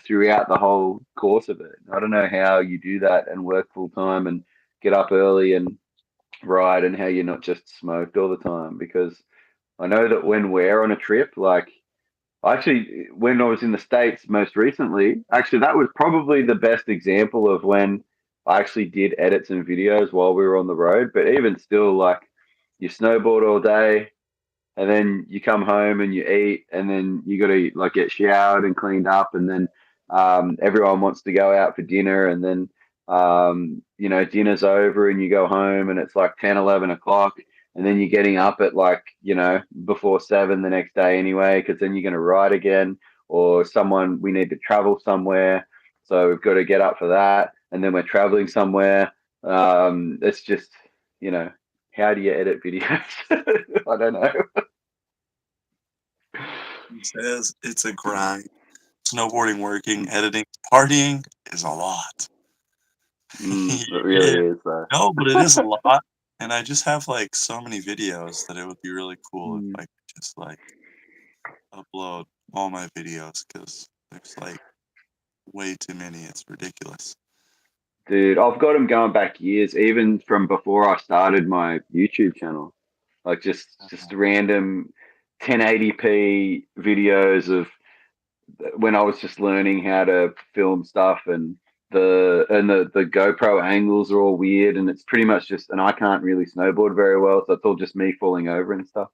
[SPEAKER 2] throughout the whole course of it. I don't know how you do that and work full time and get up early and ride, and how you're not just smoked all the time, because I know that when we're on a trip, like actually when I was in the States most recently, actually that was probably the best example of when I actually did edit some videos while we were on the road. But even still, like you snowboard all day and then you come home and you eat, and then you got to like get showered and cleaned up, and then everyone wants to go out for dinner, and then dinner's over and you go home and it's like 10, 11 o'clock, and then you're getting up at like before 7 the next day anyway, because then you're going to ride again, or we need to travel somewhere, so we've got to get up for that, and then we're traveling somewhere. It's just you know how do you edit videos? I don't know.
[SPEAKER 1] He says it's a grind. Snowboarding, working, editing, partying is a lot.
[SPEAKER 2] It
[SPEAKER 1] Yeah.
[SPEAKER 2] really is though.
[SPEAKER 1] No, but it is a lot. And I just have like so many videos that it would be really cool if
[SPEAKER 2] Mm.
[SPEAKER 1] I could just like upload all my videos because there's like way too many. It's ridiculous.
[SPEAKER 2] Dude, I've got them going back years, even from before I started my YouTube channel. Like just random 1080p videos of when I was just learning how to film stuff, and the GoPro angles are all weird, and it's pretty much just, and I can't really snowboard very well, so it's all just me falling over and stuff.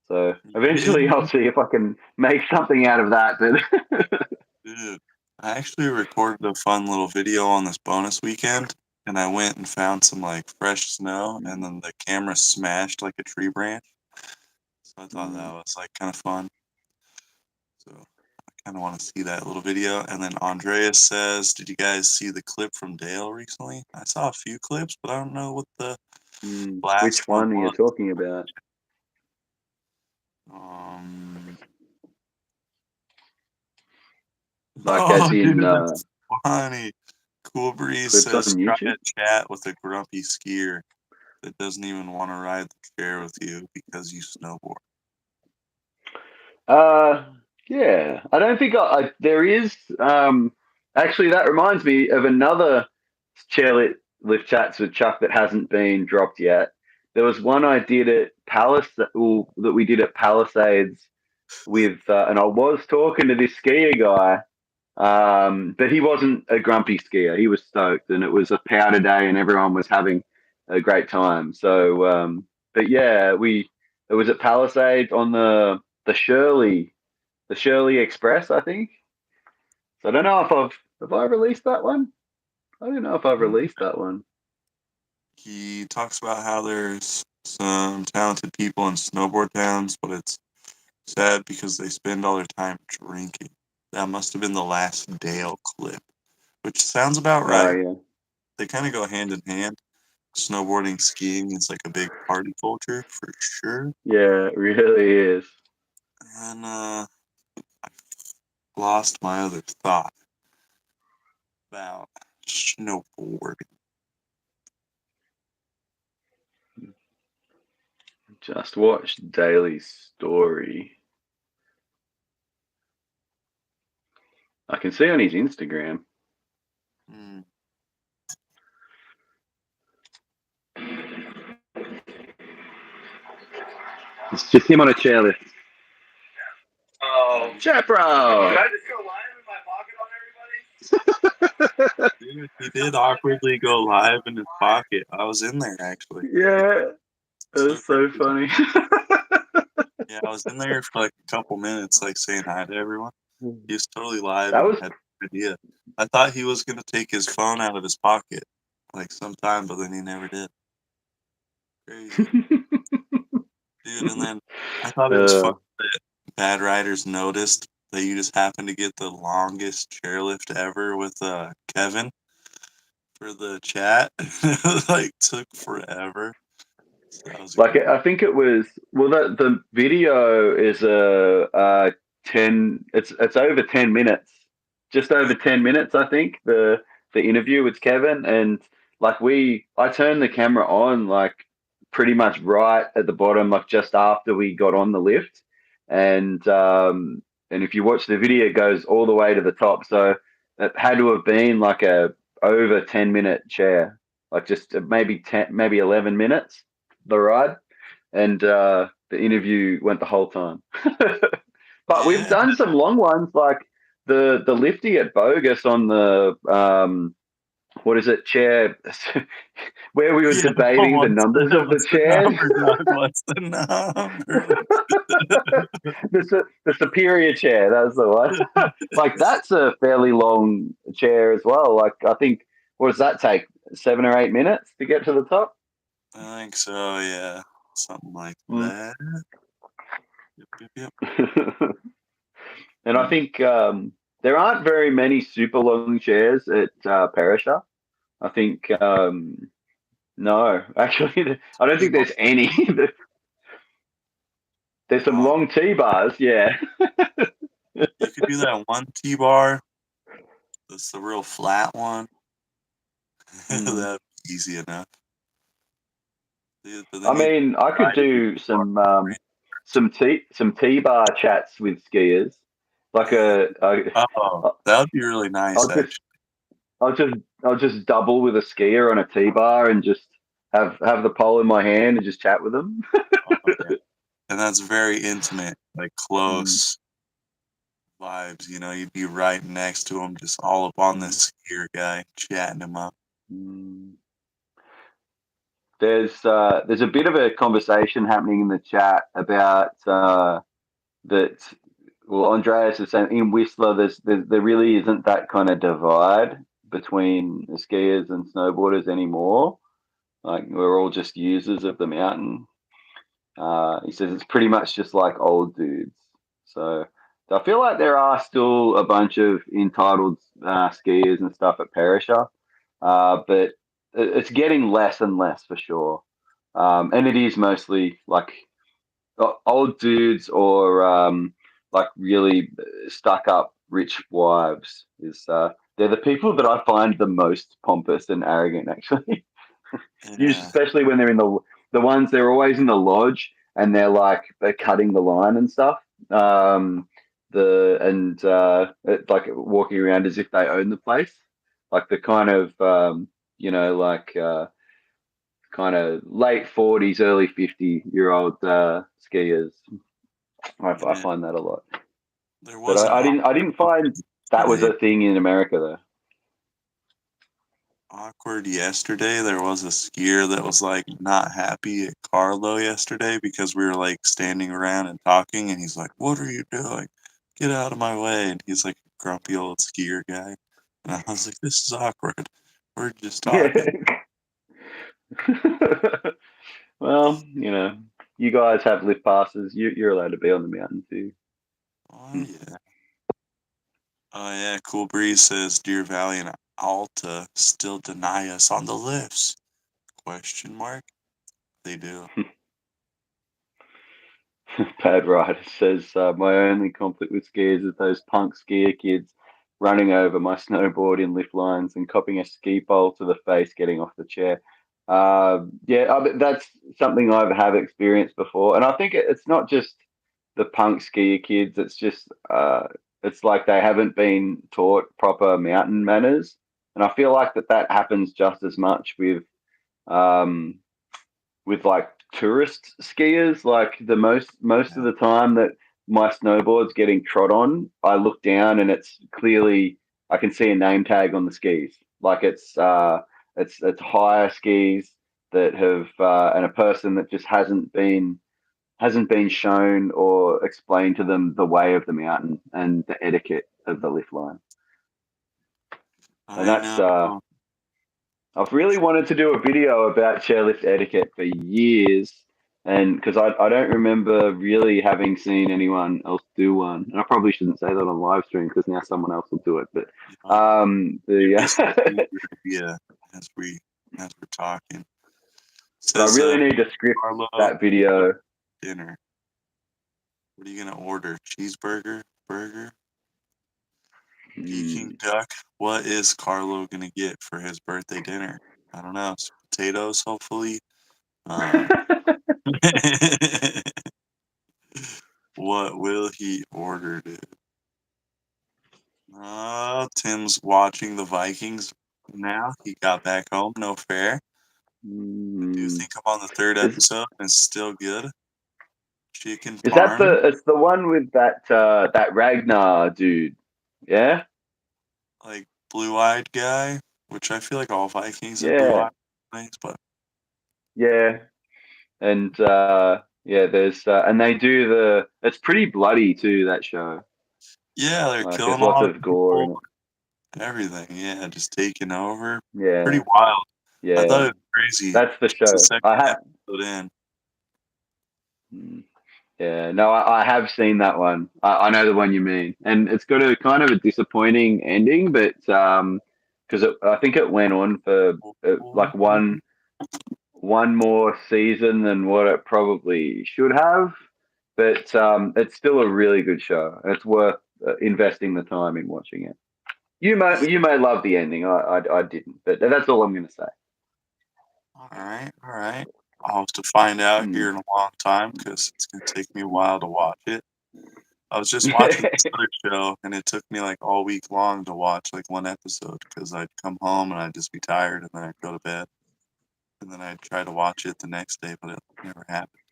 [SPEAKER 2] So eventually I'll
[SPEAKER 1] Yeah,
[SPEAKER 2] see if I can make something out of that. But
[SPEAKER 1] dude. I actually recorded a fun little video on this bonus weekend, and I went and found some like fresh snow, and then the camera smashed like a tree branch. So I thought that was like kind of fun. So I kind of want to see that little video. And then Andreas says, "Did you guys see the clip from Dale recently?" I saw a few clips, but I don't know what the last
[SPEAKER 2] Which
[SPEAKER 1] one
[SPEAKER 2] one are you
[SPEAKER 1] was.
[SPEAKER 2] talking about?
[SPEAKER 1] Um,
[SPEAKER 2] Like
[SPEAKER 1] oh,
[SPEAKER 2] as in
[SPEAKER 1] dude, that's funny. Cool Breeze
[SPEAKER 2] clips on
[SPEAKER 1] says, "Try
[SPEAKER 2] YouTube?
[SPEAKER 1] to chat with a grumpy skier." that doesn't even want to ride the chair with you because you snowboard?
[SPEAKER 2] Uh, yeah, I don't think there is. Actually, that reminds me of another chairlift chats with Chuck that hasn't been dropped yet. There was one I did at that we did at Palisades with, and I was talking to this skier guy, but he wasn't a grumpy skier. He was stoked, and it was a powder day, and everyone was having a great time. So, but yeah, it was at Palisades on the Shirley Express, I think. So I don't know if have I released that one. I don't know if I've released that one.
[SPEAKER 1] He talks about how there's some talented people in snowboard towns, but it's sad because they spend all their time drinking. That must have been the last Dale clip, which sounds about
[SPEAKER 2] Oh
[SPEAKER 1] right.
[SPEAKER 2] yeah,
[SPEAKER 1] They kind of go hand in hand. Snowboarding, skiing is like a big party culture for sure.
[SPEAKER 2] yeah, it really is.
[SPEAKER 1] And I lost my other thought about snowboarding.
[SPEAKER 2] Just watched Daily Story. I can see on his Instagram.
[SPEAKER 1] Hmm.
[SPEAKER 2] It's just him on a chairlift. Oh, Chapro! Did I just go live in my pocket on everybody?
[SPEAKER 1] Dude, he did awkwardly go live in his pocket. I was in there actually.
[SPEAKER 2] Yeah, that
[SPEAKER 1] So
[SPEAKER 2] was so
[SPEAKER 1] crazy.
[SPEAKER 2] funny.
[SPEAKER 1] Yeah, I was in there for like a couple minutes, like saying hi to everyone. He was totally live
[SPEAKER 2] That
[SPEAKER 1] and
[SPEAKER 2] was
[SPEAKER 1] had no idea. I thought he was gonna take his phone out of his pocket like sometime, but then he never did. Crazy. Dude, and then I thought it was fun
[SPEAKER 2] uh,
[SPEAKER 1] that Bad Riders noticed that you just happened to get the longest chairlift ever with Kevin for the chat. It like took forever. So that was
[SPEAKER 2] like
[SPEAKER 1] great.
[SPEAKER 2] I think it was the video is a 10. It's over 10 minutes, just over 10 minutes. I think the interview with Kevin, and like I turned the camera on like pretty much right at the bottom, like just after we got on the lift, and if you watch the video, it goes all the way to the top. So it had to have been like a over 10 minute chair, like just maybe 10, maybe 11 minutes the ride, and the interview went the whole time. But we've
[SPEAKER 1] Yeah.
[SPEAKER 2] done some long ones, like the lifty at Bogus on the what is it, chair, where we were
[SPEAKER 1] Yeah,
[SPEAKER 2] debating the numbers of the
[SPEAKER 1] what's the
[SPEAKER 2] chairs.
[SPEAKER 1] number, Doug? What's the number?
[SPEAKER 2] The superior chair, that's the one. Like that's a fairly long chair as well. Like I think, what does that take? 7 or 8 minutes to get to the top.
[SPEAKER 1] I think so, yeah. Something like
[SPEAKER 2] Mm.
[SPEAKER 1] that. Yep, yep, yep.
[SPEAKER 2] And I think there aren't very many super long chairs at Perisher. I think no, actually, I don't think
[SPEAKER 1] T-bar.
[SPEAKER 2] there's any. There's some
[SPEAKER 1] Oh,
[SPEAKER 2] long T bars, yeah.
[SPEAKER 1] you could do that one T-bar. That's the real flat one.
[SPEAKER 2] Mm.
[SPEAKER 1] That'd be easy enough. Dude, but
[SPEAKER 2] I
[SPEAKER 1] then you
[SPEAKER 2] mean, I could
[SPEAKER 1] ride your
[SPEAKER 2] do
[SPEAKER 1] T-bar for
[SPEAKER 2] some T bar chats with skiers, like
[SPEAKER 1] Oh, that would be really nice,
[SPEAKER 2] I'll just
[SPEAKER 1] actually.
[SPEAKER 2] I'll just I'll just double with a skier on a T bar and just have the pole in my hand and just chat with them.
[SPEAKER 1] Oh, yeah. And that's very intimate, like
[SPEAKER 2] Mm.
[SPEAKER 1] close vibes. You'd be right next to him, just all up on
[SPEAKER 2] Mm.
[SPEAKER 1] this skier guy, chatting him up.
[SPEAKER 2] Mm. There's a bit of a conversation happening in the chat about that. Well, Andreas is saying in Whistler, there really isn't that kind of divide between the skiers and snowboarders anymore. Like we're all just users of the mountain. He says it's pretty much just like old dudes. So I feel like there are still a bunch of entitled skiers and stuff at Perisher, but it's getting less and less for sure. And it is mostly like old dudes or like really stuck up rich wives. They're the people that I find the most pompous and arrogant, actually.
[SPEAKER 1] Yeah,
[SPEAKER 2] Especially when they're in the ones they're always in the lodge and they're cutting the line and stuff. Like walking around as if they own the place, like the kind of kind of late 40s, early 50-year-old skiers. I
[SPEAKER 1] yeah.
[SPEAKER 2] find that a lot,
[SPEAKER 1] There
[SPEAKER 2] but
[SPEAKER 1] was an
[SPEAKER 2] I didn't find that was
[SPEAKER 1] yesterday.
[SPEAKER 2] a thing in America though.
[SPEAKER 1] Awkward yesterday. There was a skier that was like not happy at Carlo yesterday because we were like standing around and talking, and he's like, "What are you doing? Get out of my way!" And he's like a grumpy old skier guy, and I was like, "This is awkward. We're just talking."
[SPEAKER 2] Yeah. Well, you guys have lift passes. You're allowed to be on the mountain too.
[SPEAKER 1] Oh yeah. Oh yeah, Cool Breeze says Deer Valley and Alta still deny us on the lifts? Question mark. They do.
[SPEAKER 2] Bad Rider says, my only conflict with skiers is those punk skier kids running over my snowboard in lift lines and copping a ski pole to the face getting off the chair. Yeah, that's something I have experienced before. And I think it's not just the punk skier kids, it's like they haven't been taught proper mountain manners. And I feel like that happens just as much um, with like tourist skiers. Like the most of
[SPEAKER 1] Yeah.
[SPEAKER 2] the time that my snowboard's getting trod on, I look down and it's clearly I can see a name tag on the skis. Like it's higher skis that have and a person that just hasn't been shown or explained to them the way of the mountain and the etiquette of the lift line. And
[SPEAKER 1] I
[SPEAKER 2] that's
[SPEAKER 1] know.
[SPEAKER 2] I've really wanted to do a video about chairlift etiquette for years, and because I don't remember really having seen anyone else do one, and I probably shouldn't say that on live stream because now someone else will do it. But
[SPEAKER 1] Yeah. Maybe
[SPEAKER 2] the
[SPEAKER 1] this is a good idea as we as we're talking.
[SPEAKER 2] but I
[SPEAKER 1] Says
[SPEAKER 2] really need to script
[SPEAKER 1] Carlo,
[SPEAKER 2] that
[SPEAKER 1] what are you
[SPEAKER 2] video.
[SPEAKER 1] for dinner? What are you gonna order? Cheeseburger? Burger? Peking
[SPEAKER 2] Hmm.
[SPEAKER 1] duck? What is Carlo gonna get for his birthday dinner? I don't know. Some potatoes, hopefully. Um, what will he order? Tim's watching the Vikings now. He got back home, no fair. I do
[SPEAKER 2] Hmm.
[SPEAKER 1] think I'm on the third
[SPEAKER 2] Is
[SPEAKER 1] episode and it's still good. Chicken
[SPEAKER 2] is that
[SPEAKER 1] parm,
[SPEAKER 2] it's the one with that Ragnar dude? Yeah,
[SPEAKER 1] like blue-eyed guy, which I feel like all Vikings are
[SPEAKER 2] yeah,
[SPEAKER 1] blue-eyed things, but
[SPEAKER 2] yeah. And yeah, there's and they do it's pretty bloody too, that show.
[SPEAKER 1] yeah, they're
[SPEAKER 2] Like
[SPEAKER 1] killing
[SPEAKER 2] there's
[SPEAKER 1] a
[SPEAKER 2] lots
[SPEAKER 1] lot of
[SPEAKER 2] of gore
[SPEAKER 1] people
[SPEAKER 2] in it.
[SPEAKER 1] and everything. Yeah, just taking over. Pretty
[SPEAKER 2] Yeah,
[SPEAKER 1] wild. I thought
[SPEAKER 2] yeah,
[SPEAKER 1] it was crazy.
[SPEAKER 2] that's the
[SPEAKER 1] Just the
[SPEAKER 2] show.
[SPEAKER 1] second episode in.
[SPEAKER 2] Yeah, no, I have seen that one. I know the one you mean, and it's got a kind of a disappointing ending, but because I think it went on for like one more season than what it probably should have, but it's still a really good show. It's worth investing the time in watching it. You may love the ending. I didn't, but that's all I'm going to say.
[SPEAKER 1] All right, all right. I'll have to find out
[SPEAKER 2] Hmm.
[SPEAKER 1] here in a long time because it's gonna take me a while to watch it. I was just watching this other show, and it took me like all week long to watch like one episode because I'd come home and I'd just be tired, and then I'd go to bed, and then I'd try to watch it the next day, but it never happened.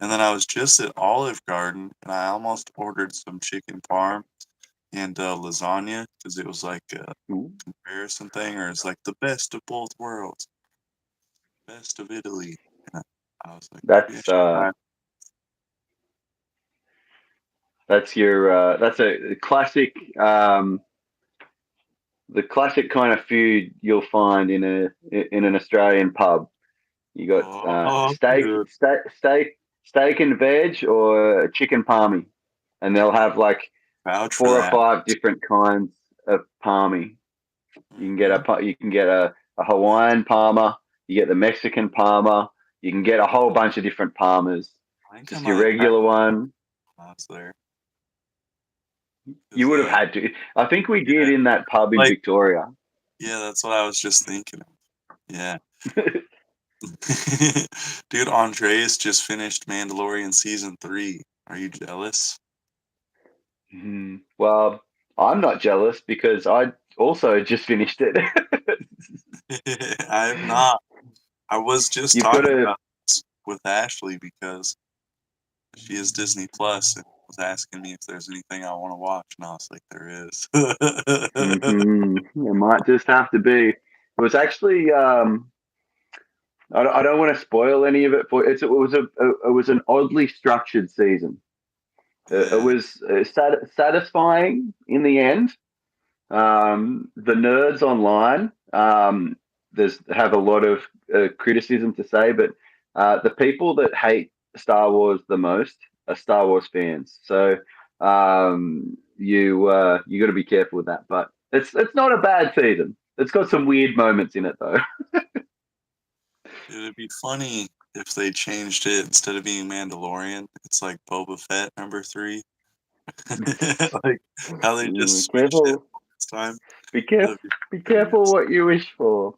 [SPEAKER 1] And then I was just at Olive Garden, and I almost ordered some chicken parm and lasagna because it was like a
[SPEAKER 2] Ooh,
[SPEAKER 1] comparison thing, or it's like the best of both worlds, best of Italy. And I was like, maybe I
[SPEAKER 2] that's
[SPEAKER 1] should try.
[SPEAKER 2] that's a classic the classic kind of food you'll find in an Australian pub. You got
[SPEAKER 1] Oh, dude,
[SPEAKER 2] steak and veg or chicken palmy, and they'll have like
[SPEAKER 1] vouch for
[SPEAKER 2] four or
[SPEAKER 1] that.
[SPEAKER 2] five different kinds of palmy.
[SPEAKER 1] Hmm.
[SPEAKER 2] You can get a Hawaiian Palmer, you get the Mexican Palmer, you can get a whole bunch of different Palmers.
[SPEAKER 1] I think I
[SPEAKER 2] Just your
[SPEAKER 1] might have
[SPEAKER 2] regular one.
[SPEAKER 1] lots there.
[SPEAKER 2] You
[SPEAKER 1] 'Cause,
[SPEAKER 2] would have had to. I think we did
[SPEAKER 1] yeah,
[SPEAKER 2] in that pub in
[SPEAKER 1] like,
[SPEAKER 2] Victoria.
[SPEAKER 1] yeah, that's what I was just thinking of. Yeah. Dude, Andreas just finished Mandalorian season 3. Are you jealous?
[SPEAKER 2] Well, I'm not jealous because I also just finished it.
[SPEAKER 1] I have not. I was just
[SPEAKER 2] You've got
[SPEAKER 1] talking
[SPEAKER 2] to.
[SPEAKER 1] about this with Ashley because she has Disney Plus and was asking me if there's anything I want to watch, and I was like, there is.
[SPEAKER 2] It might just have to be. It was actually. I don't want to spoil any of it for it. It was an oddly structured season. It
[SPEAKER 1] Yeah.
[SPEAKER 2] was satisfying in the end. The nerds online there's have a lot of criticism to say, but the people that hate Star Wars the most are Star Wars fans. So you got to be careful with that. But it's not a bad season. It's got some weird moments in it though.
[SPEAKER 1] It'd be funny if they changed it instead of being Mandalorian. It's like Boba Fett #3. Like how they just switched it
[SPEAKER 2] Careful.
[SPEAKER 1] this time.
[SPEAKER 2] Be careful.
[SPEAKER 1] That'd be
[SPEAKER 2] Be careful
[SPEAKER 1] hilarious.
[SPEAKER 2] what you wish for.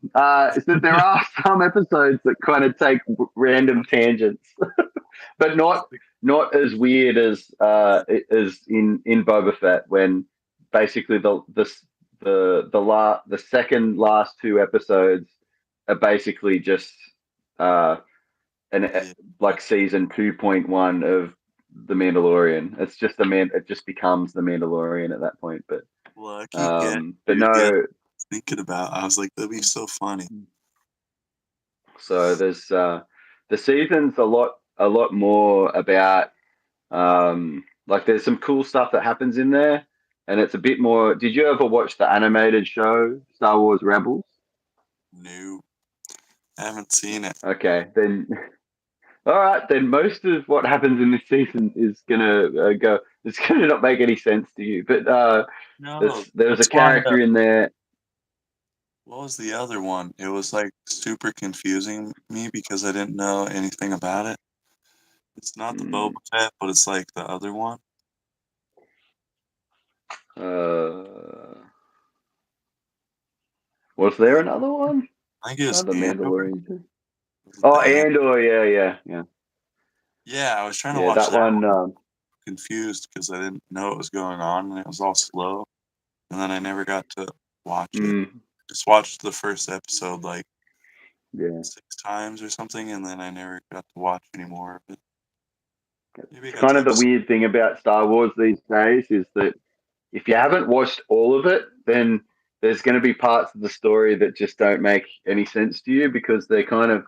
[SPEAKER 2] So there are some episodes that kind of take random tangents, but not as weird as in Boba Fett when basically the second last two episodes are basically just uh an
[SPEAKER 1] Yeah.
[SPEAKER 2] like season 2.1 of the Mandalorian. It's just the man. It just becomes the Mandalorian at that point.
[SPEAKER 1] Lucky guess,
[SPEAKER 2] But
[SPEAKER 1] dude. Yeah,
[SPEAKER 2] no.
[SPEAKER 1] thinking about. I was like, that'd be so funny.
[SPEAKER 2] So there's the season's a lot more about like there's some cool stuff that happens in there, and it's a bit more. Did you ever watch the animated show Star Wars Rebels?
[SPEAKER 1] New. I haven't seen it.
[SPEAKER 2] Okay, then all right, then most of what happens in this season is gonna go. It's gonna not make any sense to you, but
[SPEAKER 1] No,
[SPEAKER 2] there's a
[SPEAKER 1] that's why.
[SPEAKER 2] character in there.
[SPEAKER 1] What was the other one? It was like super confusing me because I didn't know anything about it. It's not the Boba
[SPEAKER 2] Hmm,
[SPEAKER 1] Fett, but it's like the other one.
[SPEAKER 2] uh, was there another one?
[SPEAKER 1] I think it was
[SPEAKER 2] Another
[SPEAKER 1] Andor.
[SPEAKER 2] Mandalorian?
[SPEAKER 1] Was it
[SPEAKER 2] Oh,
[SPEAKER 1] the
[SPEAKER 2] Andor. Yeah.
[SPEAKER 1] Yeah, I was trying to
[SPEAKER 2] Yeah,
[SPEAKER 1] watch
[SPEAKER 2] that
[SPEAKER 1] that
[SPEAKER 2] one.
[SPEAKER 1] one, confused because I didn't know what was going on and it was all slow. And then I never got to watch it.
[SPEAKER 2] Mm,
[SPEAKER 1] Just watched the first episode like
[SPEAKER 2] yeah.
[SPEAKER 1] 6 times or something, and then I never got to watch any more of it. Maybe I
[SPEAKER 2] It's
[SPEAKER 1] got
[SPEAKER 2] kind
[SPEAKER 1] to
[SPEAKER 2] of the
[SPEAKER 1] episode.
[SPEAKER 2] weird thing about Star Wars these days is that if you haven't watched all of it, then there's going to be parts of the story that just don't make any sense to you because they're kind of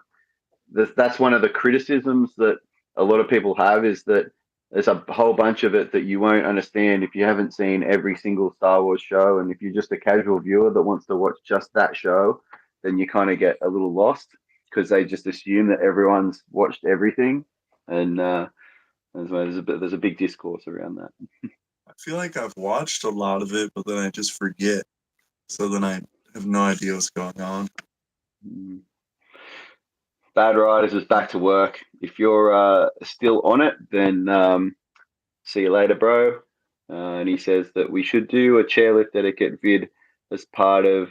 [SPEAKER 2] that's one of the criticisms that a lot of people have is that there's a whole bunch of it that you won't understand if you haven't seen every single Star Wars show, and if you're just a casual viewer that wants to watch just that show, then you kind of get a little lost because they just assume that everyone's watched everything, and there's a big discourse around that.
[SPEAKER 1] I feel like I've watched a lot of it, but then I just forget. So then I have no idea what's going on.
[SPEAKER 2] Mm. Bad Riders is back to work. If you're still on it, then see you later, bro. And he says that we should do a chairlift etiquette vid as part of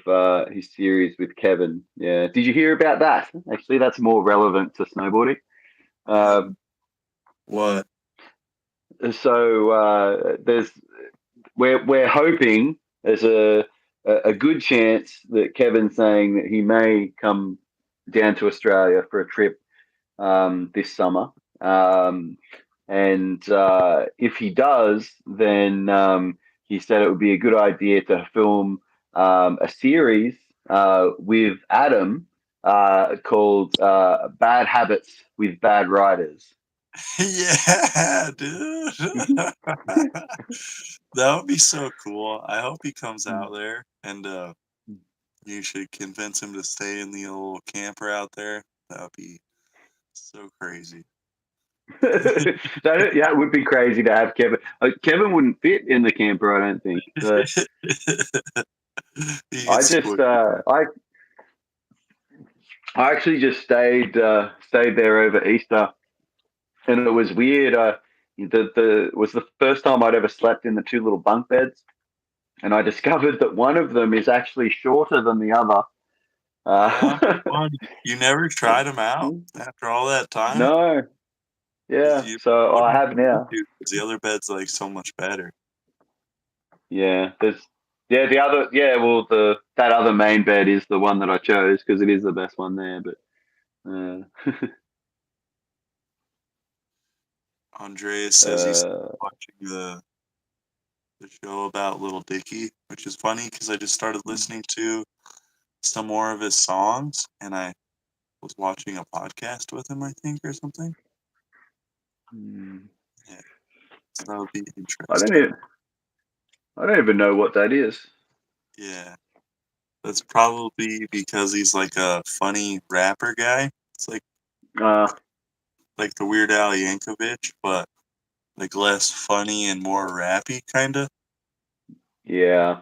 [SPEAKER 2] his series with Kevin. Yeah. Did you hear about that? Actually, that's more relevant to snowboarding. Um,
[SPEAKER 1] What?
[SPEAKER 2] so we're hoping there's a good chance that Kevin's saying that he may come down to Australia for a trip this summer. And if he does, then he said it would be a good idea to film a series with Adam called Bad Habits with Bad Riders.
[SPEAKER 1] Yeah, dude. That would be so cool. I hope he comes out there and you should convince him to stay in the little camper out there. That would be so crazy.
[SPEAKER 2] Yeah, it would be crazy to have Kevin. Kevin wouldn't fit in the camper, I don't think. So
[SPEAKER 1] He
[SPEAKER 2] I
[SPEAKER 1] gets
[SPEAKER 2] just,
[SPEAKER 1] squished in there.
[SPEAKER 2] I actually just stayed there over Easter, and it was weird. The was the first time I'd ever slept in the two little bunk beds, and I discovered that one of them is actually shorter than the other.
[SPEAKER 1] Fun. You never tried them out after all that time?
[SPEAKER 2] No, yeah.
[SPEAKER 1] You
[SPEAKER 2] So I
[SPEAKER 1] wouldn't
[SPEAKER 2] have
[SPEAKER 1] need
[SPEAKER 2] now.
[SPEAKER 1] to, 'cause the other bed's like so much better.
[SPEAKER 2] Yeah, the other well that other main bed is the one that I chose because it is the best one there. But
[SPEAKER 1] Andreas says he's
[SPEAKER 2] uh,
[SPEAKER 1] watching the show about Little Dicky, which is funny because I just started listening to some more of his songs, and I was watching a podcast with him, I think, or something.
[SPEAKER 2] hmm,
[SPEAKER 1] Yeah, so that would be
[SPEAKER 2] I don't
[SPEAKER 1] interesting.
[SPEAKER 2] even I don't even know what that is.
[SPEAKER 1] Yeah, that's probably because he's like a funny rapper guy. It's
[SPEAKER 2] Uh,
[SPEAKER 1] like the Weird Al Yankovic, but like less funny and more rappy, kind of.
[SPEAKER 2] yeah,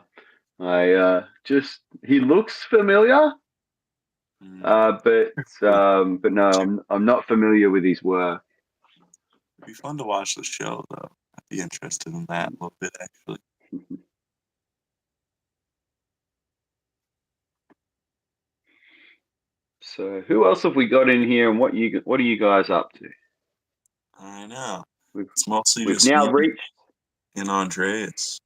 [SPEAKER 2] I just he looks familiar,
[SPEAKER 1] Mm.
[SPEAKER 2] but no, I'm not familiar with his work.
[SPEAKER 1] It'd be fun to watch the show, though. I'd be interested in that a little bit, actually.
[SPEAKER 2] So who else have we got in here, and what are you guys up to?
[SPEAKER 1] I know.
[SPEAKER 2] We've
[SPEAKER 1] It's mostly
[SPEAKER 2] we've
[SPEAKER 1] just
[SPEAKER 2] now
[SPEAKER 1] me
[SPEAKER 2] reached
[SPEAKER 1] and Andreas.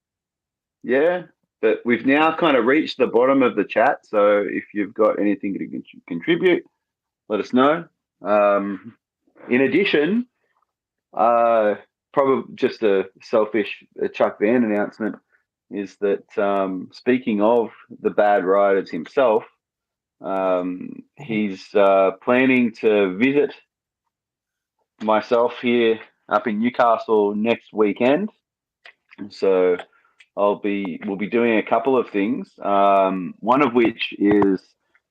[SPEAKER 2] yeah, but we've now kind of reached the bottom of the chat. So if you've got anything to contribute, let us know. In addition, probably just a selfish Chuck Van announcement is that speaking of the Bad Riders himself, he's planning to visit myself here up in Newcastle next weekend. So we'll be doing a couple of things. One of which is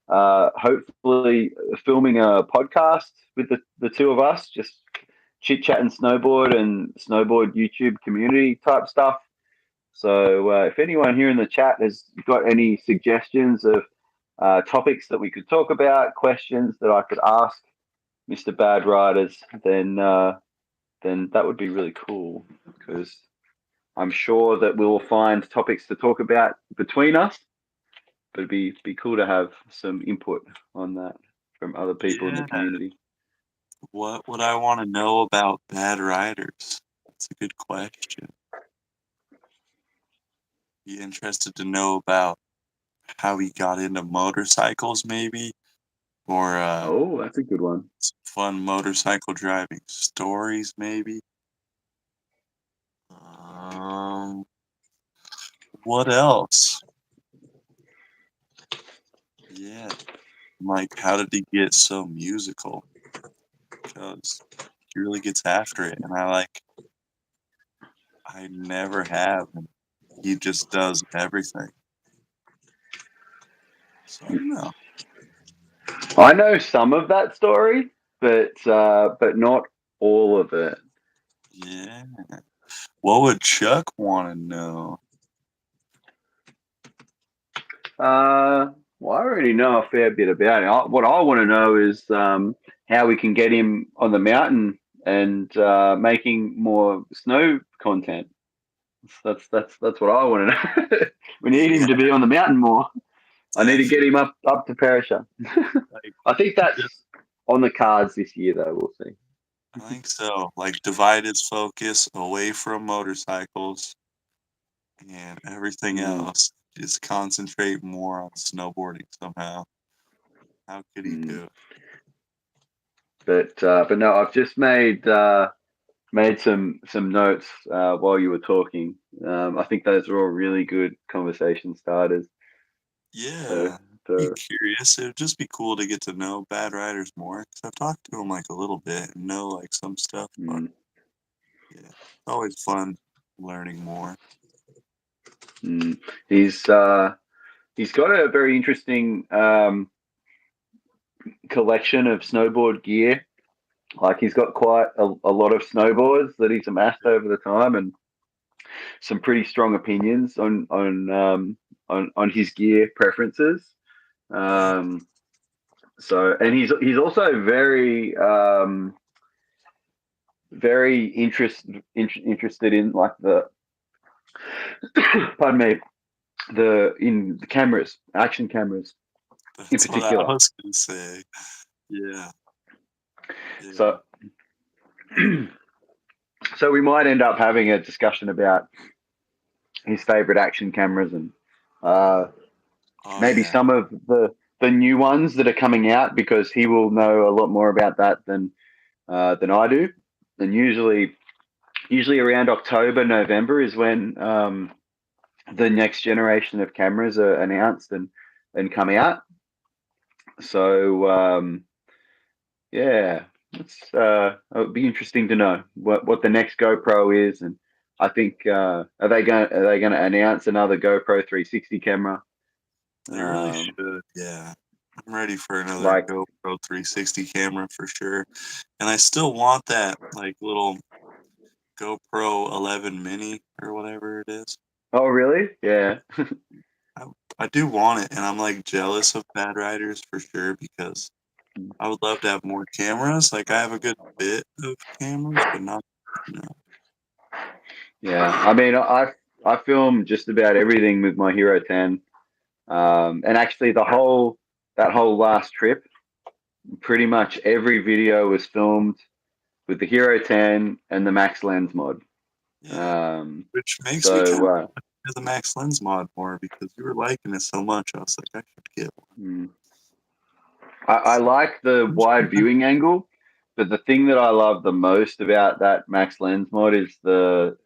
[SPEAKER 2] hopefully filming a podcast with the two of us, just chit chat and snowboard YouTube community type stuff. So if anyone here in the chat has got any suggestions of topics that we could talk about, questions that I could ask Mr. Bad Riders, then that would be really cool because I'm sure that we'll find topics to talk about between us. But it'd be cool to have some input on that from other people in the
[SPEAKER 1] Yeah.
[SPEAKER 2] community.
[SPEAKER 1] What would I want to know about Bad Riders? That's a good question. Be interested to know about how he got into motorcycles, maybe, or
[SPEAKER 2] Oh, that's a good one.
[SPEAKER 1] some fun motorcycle driving stories, maybe. Um, what else? Yeah, like how did he get so musical? Because he really gets after it, and I never have, and he just does everything. So I don't know.
[SPEAKER 2] I know some of that story, but not all of it.
[SPEAKER 1] Yeah. What would Chuck want to know?
[SPEAKER 2] Well, I already know a fair bit about it. What I want to know is how we can get him on the mountain and making more snow content. That's what I want to know. We need him
[SPEAKER 1] Yeah,
[SPEAKER 2] to be on the mountain more. I need to get
[SPEAKER 1] definitely.
[SPEAKER 2] him up to Perisher.
[SPEAKER 1] Like,
[SPEAKER 2] I think that's
[SPEAKER 1] just,
[SPEAKER 2] on the cards this year, though. We'll see.
[SPEAKER 1] I think so. Like, divide his focus away from motorcycles and everything
[SPEAKER 2] Mm,
[SPEAKER 1] else. Just concentrate more on snowboarding somehow. How could he
[SPEAKER 2] mm.
[SPEAKER 1] do it?
[SPEAKER 2] But no, I've just made some notes while you were talking. I think those are all really good conversation starters. So,
[SPEAKER 1] Yeah, be
[SPEAKER 2] so
[SPEAKER 1] curious. It would just be cool to get to know Bad Riders more because I've talked to him like a little bit and know like some stuff, but
[SPEAKER 2] mm,
[SPEAKER 1] yeah, it's always fun learning more.
[SPEAKER 2] mm. He's got a very interesting collection of snowboard gear. Like he's got quite a lot of snowboards that he's amassed over the time, and some pretty strong opinions on his gear preferences.
[SPEAKER 1] Yeah,
[SPEAKER 2] Um, and he's also very interested in like the pardon me, the in the cameras, action cameras. in
[SPEAKER 1] That's what I
[SPEAKER 2] particular.
[SPEAKER 1] was gonna say. Yeah. Yeah.
[SPEAKER 2] So, so we might end up having a discussion about his favorite action cameras and uh,
[SPEAKER 1] Oh
[SPEAKER 2] maybe
[SPEAKER 1] yeah.
[SPEAKER 2] some of the new ones that are coming out because he will know a lot more about that than I do. And usually around October, November is when the next generation of cameras are announced and come out. So yeah, it'll be interesting to know what the next GoPro is, and I think are they going to announce another GoPro 360 camera?
[SPEAKER 1] They really
[SPEAKER 2] Um,
[SPEAKER 1] should. Yeah. I'm ready for another
[SPEAKER 2] like
[SPEAKER 1] GoPro 360 camera for sure. And I still want that like little GoPro 11 mini or whatever it is.
[SPEAKER 2] oh really? Yeah.
[SPEAKER 1] I, I do want it, and I'm like jealous of Bad Riders for sure because I would love to have more cameras. Like I have a good bit of cameras, but not, you know.
[SPEAKER 2] Yeah, I mean, I film just about everything with my Hero 10, and actually that whole last trip, pretty much every video was filmed with the Hero 10 and the Max Lens mod.
[SPEAKER 1] Yeah,
[SPEAKER 2] Um,
[SPEAKER 1] which makes me kind
[SPEAKER 2] so
[SPEAKER 1] of into the Max Lens mod more because you were liking it so much. I was like, I should get one.
[SPEAKER 2] mm, I like the wide viewing angle, but the thing that I love the most about that Max Lens mod is the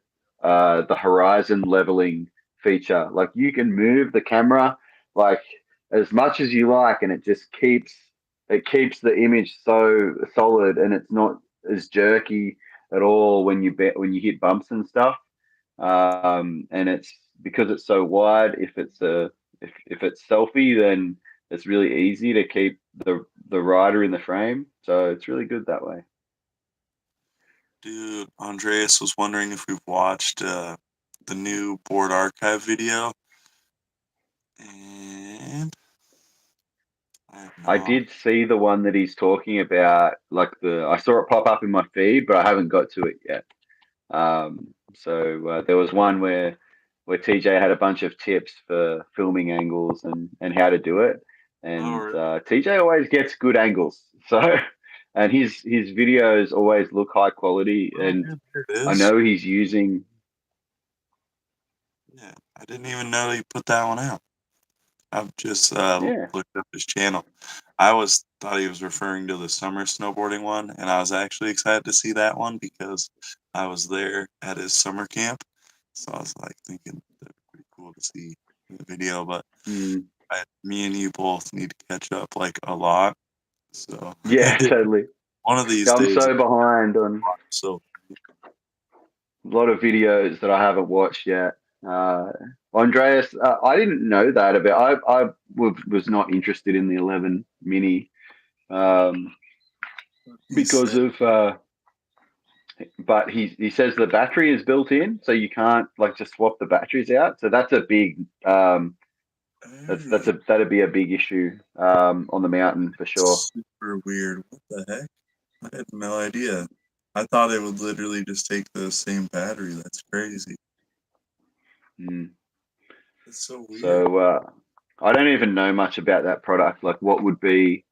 [SPEAKER 2] horizon leveling feature. Like you can move the camera like as much as you like, and it keeps the image so solid, and it's not as jerky at all when you hit bumps and stuff. And it's because it's so wide. If it's selfie, then it's really easy to keep the rider in the frame. So it's really good that way.
[SPEAKER 1] Dude, Andreas was wondering if we've watched the new board archive video, and I have
[SPEAKER 2] I
[SPEAKER 1] not.
[SPEAKER 2] did see the one that he's talking about. I saw it pop up in my feed, but I haven't got to it yet. So there was one where TJ had a bunch of tips for filming angles and how to do it.
[SPEAKER 1] Oh,
[SPEAKER 2] And
[SPEAKER 1] really?
[SPEAKER 2] TJ always gets good angles. So and his videos always look high quality.
[SPEAKER 1] Oh,
[SPEAKER 2] And
[SPEAKER 1] yeah, there it
[SPEAKER 2] I
[SPEAKER 1] is.
[SPEAKER 2] know he's using.
[SPEAKER 1] Yeah, I didn't even know he put that one out. I've just
[SPEAKER 2] Yeah.
[SPEAKER 1] looked up his channel. I was thought he was referring to the summer snowboarding one, and I was actually excited to see that one because I was there at his summer camp. So I was like thinking that'd be pretty cool to see the video. But
[SPEAKER 2] Mm,
[SPEAKER 1] me and you both need to catch up like a lot. So
[SPEAKER 2] yeah, totally.
[SPEAKER 1] one of these
[SPEAKER 2] I'm
[SPEAKER 1] days,
[SPEAKER 2] so behind on
[SPEAKER 1] so
[SPEAKER 2] a lot of videos that I haven't watched yet. Uh, Andreas, I didn't know that about. Was not interested in the 11 mini um,
[SPEAKER 1] he
[SPEAKER 2] because
[SPEAKER 1] said,
[SPEAKER 2] of. But he says the battery is built in, so you can't like just swap the batteries out. So that's a big.
[SPEAKER 1] "Hey,
[SPEAKER 2] That'd be a big issue on the mountain for sure.
[SPEAKER 1] super weird. What the heck? I had no idea. I thought it would literally just take the same battery. That's crazy.
[SPEAKER 2] Mm.
[SPEAKER 1] That's so weird.
[SPEAKER 2] So I don't even know much about that product. Like, what would be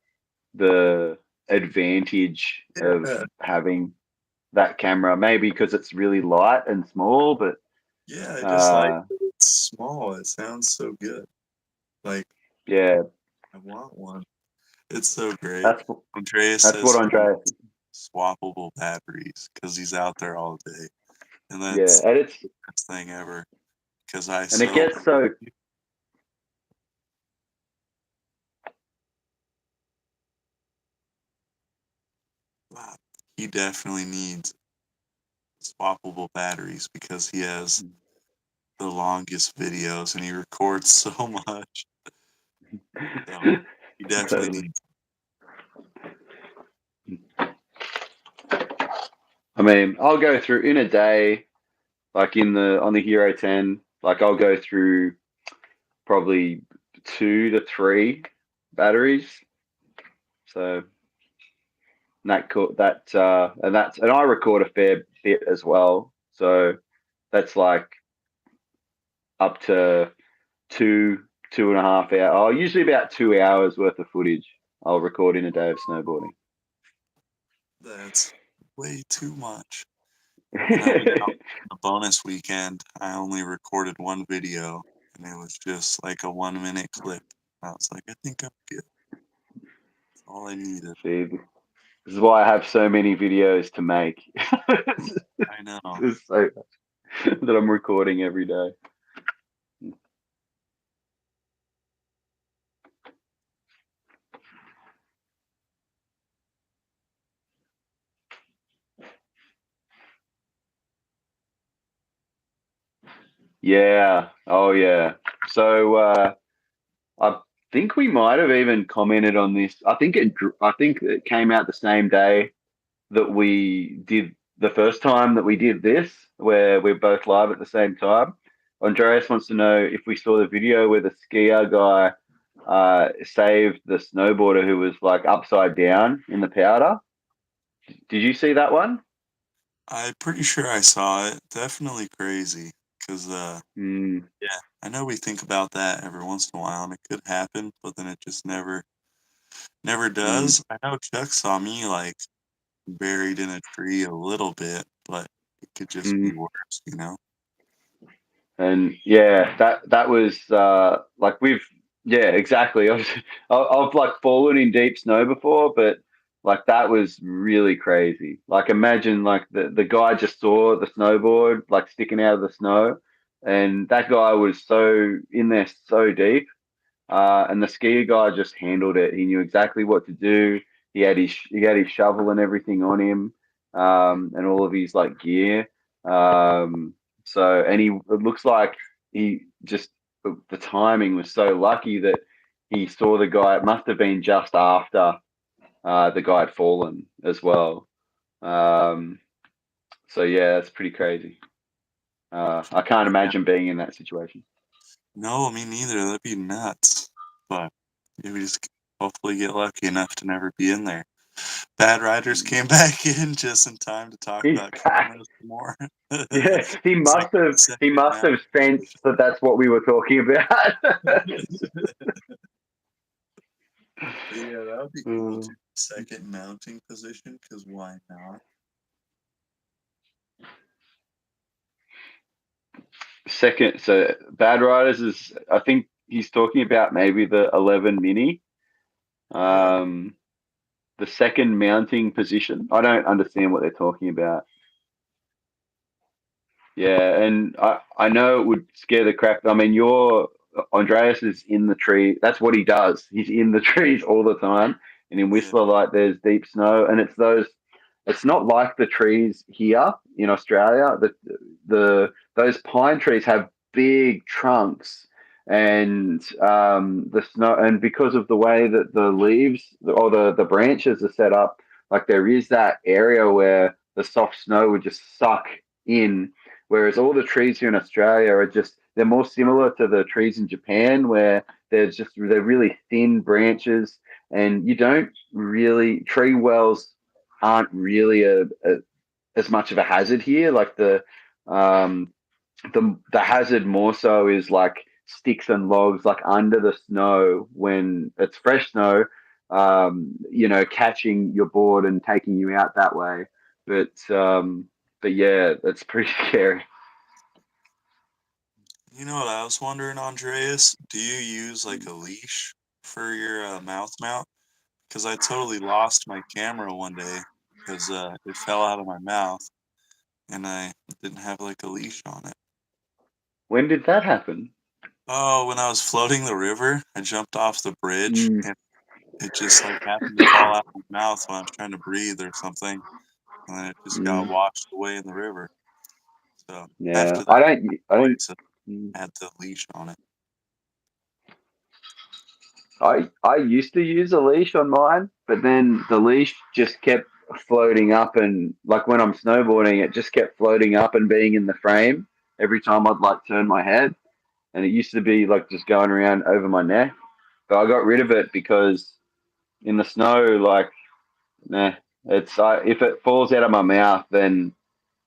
[SPEAKER 2] the advantage of
[SPEAKER 1] Yeah,
[SPEAKER 2] having that camera? Maybe because it's really light and small, but
[SPEAKER 1] yeah. I just like
[SPEAKER 2] uh,
[SPEAKER 1] that it's small. It sounds so good. Like
[SPEAKER 2] yeah,
[SPEAKER 1] I want one. It's so great.
[SPEAKER 2] that's
[SPEAKER 1] Andreas
[SPEAKER 2] that's what
[SPEAKER 1] says he
[SPEAKER 2] Andreas.
[SPEAKER 1] uses swappable batteries because he's out there all day, and
[SPEAKER 2] Yeah,
[SPEAKER 1] that's
[SPEAKER 2] and
[SPEAKER 1] the best thing ever. Because I
[SPEAKER 2] it
[SPEAKER 1] so
[SPEAKER 2] gets so
[SPEAKER 1] wow, he definitely needs swappable batteries because he has the longest videos and he records so much. So he definitely
[SPEAKER 2] totally.
[SPEAKER 1] needs.
[SPEAKER 2] I mean, I'll go through in a day, like in the on the Hero 10, like I'll go through probably 2 to 3 batteries. So and I record a fair bit as well. So that's like up to two 2.5 hours. Oh, usually about 2 hours worth of footage I'll record in a day of snowboarding.
[SPEAKER 1] That's way too much. When I went out on the bonus weekend, I only recorded one video, and it was just like a 1-minute clip. I was like, I think I'm good. That's all I needed.
[SPEAKER 2] See, this is why I have so many videos to make.
[SPEAKER 1] I know.
[SPEAKER 2] There's so much that I'm recording every day. Yeah. Oh, yeah. So I think we might have even commented on this. I think it came out the same day that we did the first time that we did this, where we're both live at the same time. Andreas wants to know if we saw the video where the skier guy saved the snowboarder who was like upside down in the powder. Did you see that one?
[SPEAKER 1] I'm pretty sure I saw it. Definitely crazy. Because,
[SPEAKER 2] Mm,
[SPEAKER 1] yeah, I know we think about that every once in a while, and it could happen, but then it just never
[SPEAKER 2] mm,
[SPEAKER 1] does. I know Chuck saw me like buried in a tree a little bit, but it could just be
[SPEAKER 2] mm.
[SPEAKER 1] worse, you know?
[SPEAKER 2] And yeah, that was like yeah, exactly. I've like fallen in deep snow before, but like that was really crazy. Like imagine like the guy just saw the snowboard like sticking out of the snow, and that guy was so in there so deep, and the skier guy just handled it. He knew exactly what to do. He had his shovel and everything on him, and all of his like gear. So and it looks like he just the timing was so lucky that he saw the guy. It must have been just after the guy had fallen as well. Um, so yeah, that's pretty crazy. I can't
[SPEAKER 1] Yeah.
[SPEAKER 2] imagine being in that situation.
[SPEAKER 1] No, me neither. That'd be nuts. But yeah, we just hopefully get lucky enough to never be in there. Bad Riders came back in just in time to talk
[SPEAKER 2] He's
[SPEAKER 1] about
[SPEAKER 2] back.
[SPEAKER 1] cameras some more.
[SPEAKER 2] Yeah, he
[SPEAKER 1] It's like
[SPEAKER 2] must have. He
[SPEAKER 1] second
[SPEAKER 2] must
[SPEAKER 1] mount
[SPEAKER 2] have sensed that that's what we were talking about.
[SPEAKER 1] But yeah, that would be cool
[SPEAKER 2] Mm.
[SPEAKER 1] too. Second mounting position, because why not?
[SPEAKER 2] Second, so Bad Riders is. I think he's talking about maybe the 11 mini.
[SPEAKER 1] Yeah.
[SPEAKER 2] Um, the second mounting position. I don't understand what they're talking about. Yeah, and I know it would scare the crap. I mean, your Andreas is in the tree. That's what he does. He's in the trees all the time. And in
[SPEAKER 1] Yeah.
[SPEAKER 2] Whistler, like there's deep snow, and it's those. It's not like the trees here in Australia. The those pine trees have big trunks, and the snow, and because of the way that the leaves or the branches are set up, like there is that area where the soft snow would just suck in. Whereas all the trees here in Australia are just they're more similar to the trees in Japan where they're really thin branches and you don't really tree wells aren't really as much of a hazard here. Like um the hazard more so is like sticks and logs like under the snow when it's fresh snow, catching your board and taking you out that way. But yeah, that's pretty scary.
[SPEAKER 1] You know what I was wondering, Andreas? Do you use like a leash for your mouth mount? Because I totally lost my camera one day because it fell out of my mouth and I didn't have like a leash on it.
[SPEAKER 2] When did that happen?
[SPEAKER 1] Oh, when I was floating the river, I jumped off the bridge
[SPEAKER 2] Mm.
[SPEAKER 1] and it just like happened to fall out of my mouth when I was trying to breathe or something, and then it just got
[SPEAKER 2] Mm.
[SPEAKER 1] washed away in the river. So
[SPEAKER 2] Yeah,
[SPEAKER 1] after that,
[SPEAKER 2] I don't.
[SPEAKER 1] twice
[SPEAKER 2] mm.
[SPEAKER 1] I had the leash on it.
[SPEAKER 2] I used to use a leash on mine, but then the leash just kept floating up and like when I'm snowboarding, it just kept floating up and being in the frame every time I'd like turn my head. And it used to be like just going around over my neck. But I got rid of it because in the snow, like, nah, if it falls out of my mouth, then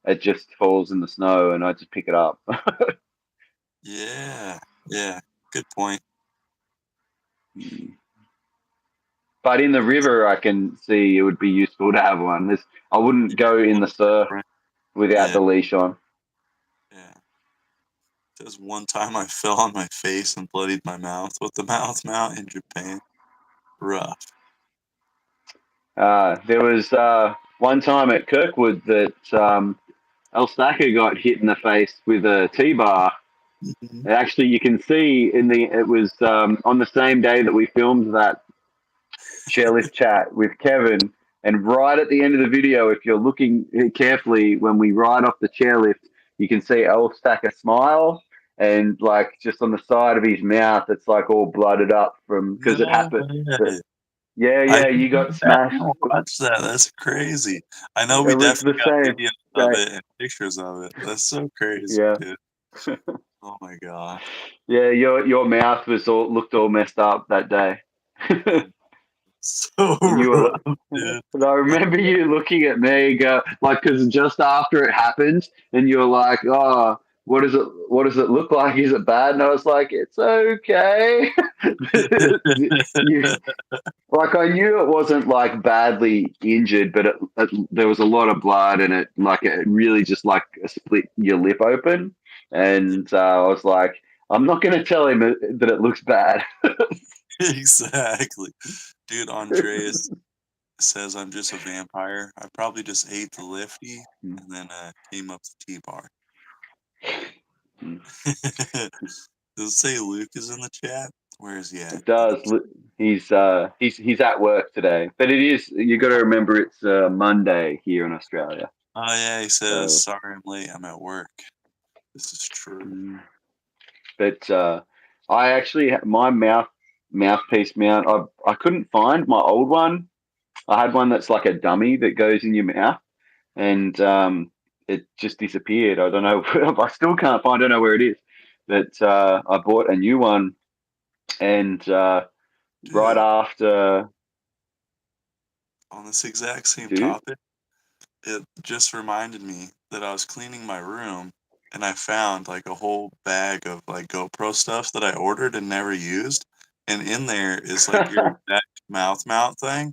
[SPEAKER 2] it just falls in the snow and I just pick it up.
[SPEAKER 1] Yeah, yeah, good point.
[SPEAKER 2] But in the river, I can see it would be useful to have one. I wouldn't go in the surf without
[SPEAKER 1] Yeah,
[SPEAKER 2] the leash on.
[SPEAKER 1] yeah. There's one time I fell on my face and bloodied my mouth with the mouth mount in Japan. Rough.
[SPEAKER 2] There was one time at Kirkwood that El Stacker got hit in the face with a T-bar.
[SPEAKER 1] Mhm.
[SPEAKER 2] Actually, you can see it was on the same day that we filmed that chairlift chat with Kevin. And right at the end of the video, if you're looking carefully, when we ride off the chairlift, you can see El Stacker smile. And like just on the side of his mouth, it's like all blooded up from because it
[SPEAKER 1] No
[SPEAKER 2] happened.
[SPEAKER 1] way. I
[SPEAKER 2] Yeah,
[SPEAKER 1] didn't
[SPEAKER 2] you
[SPEAKER 1] go
[SPEAKER 2] got
[SPEAKER 1] back
[SPEAKER 2] smashed.
[SPEAKER 1] and watch that. That's crazy. I know we
[SPEAKER 2] It was
[SPEAKER 1] definitely
[SPEAKER 2] the
[SPEAKER 1] got
[SPEAKER 2] same.
[SPEAKER 1] videos of
[SPEAKER 2] Same.
[SPEAKER 1] it and pictures of it. That's so crazy,
[SPEAKER 2] Yeah.
[SPEAKER 1] dude. Oh my gosh.
[SPEAKER 2] Yeah, your mouth was looked all messed up that day.
[SPEAKER 1] So
[SPEAKER 2] And you were,
[SPEAKER 1] rough, dude.
[SPEAKER 2] and I remember you looking at me, go like, because just after it happened, and you were like, "Oh, what is it? What does it look like? Is it bad?" And I was like, "It's okay." you, like, I knew it wasn't like badly injured, but there was a lot of blood, and it really just like split your lip open, and I was like, "I'm not going to tell him that it looks bad."
[SPEAKER 1] Exactly. Dude, Andreas says I'm just a vampire. I probably just ate the lifty and then came up the T-bar. Does it say Luke is in the chat? Where is he at?
[SPEAKER 2] It does. He's at work today, but it is. You got to remember it's Monday here in Australia.
[SPEAKER 1] Oh yeah, he says,
[SPEAKER 2] So,
[SPEAKER 1] sorry I'm late, I'm at work. This is true.
[SPEAKER 2] mm, but I actually my mouthpiece mount. I couldn't find my old one. I had one that's like a dummy that goes in your mouth, and it just disappeared. I don't know. I still can't find. I don't know where it is. But I bought a new one, and right
[SPEAKER 1] Dude,
[SPEAKER 2] after,
[SPEAKER 1] on this exact same
[SPEAKER 2] dude.
[SPEAKER 1] topic, it just reminded me that I was cleaning my room and I found like a whole bag of like GoPro stuff that I ordered and never used. And in there is like your exact mouth mount thing,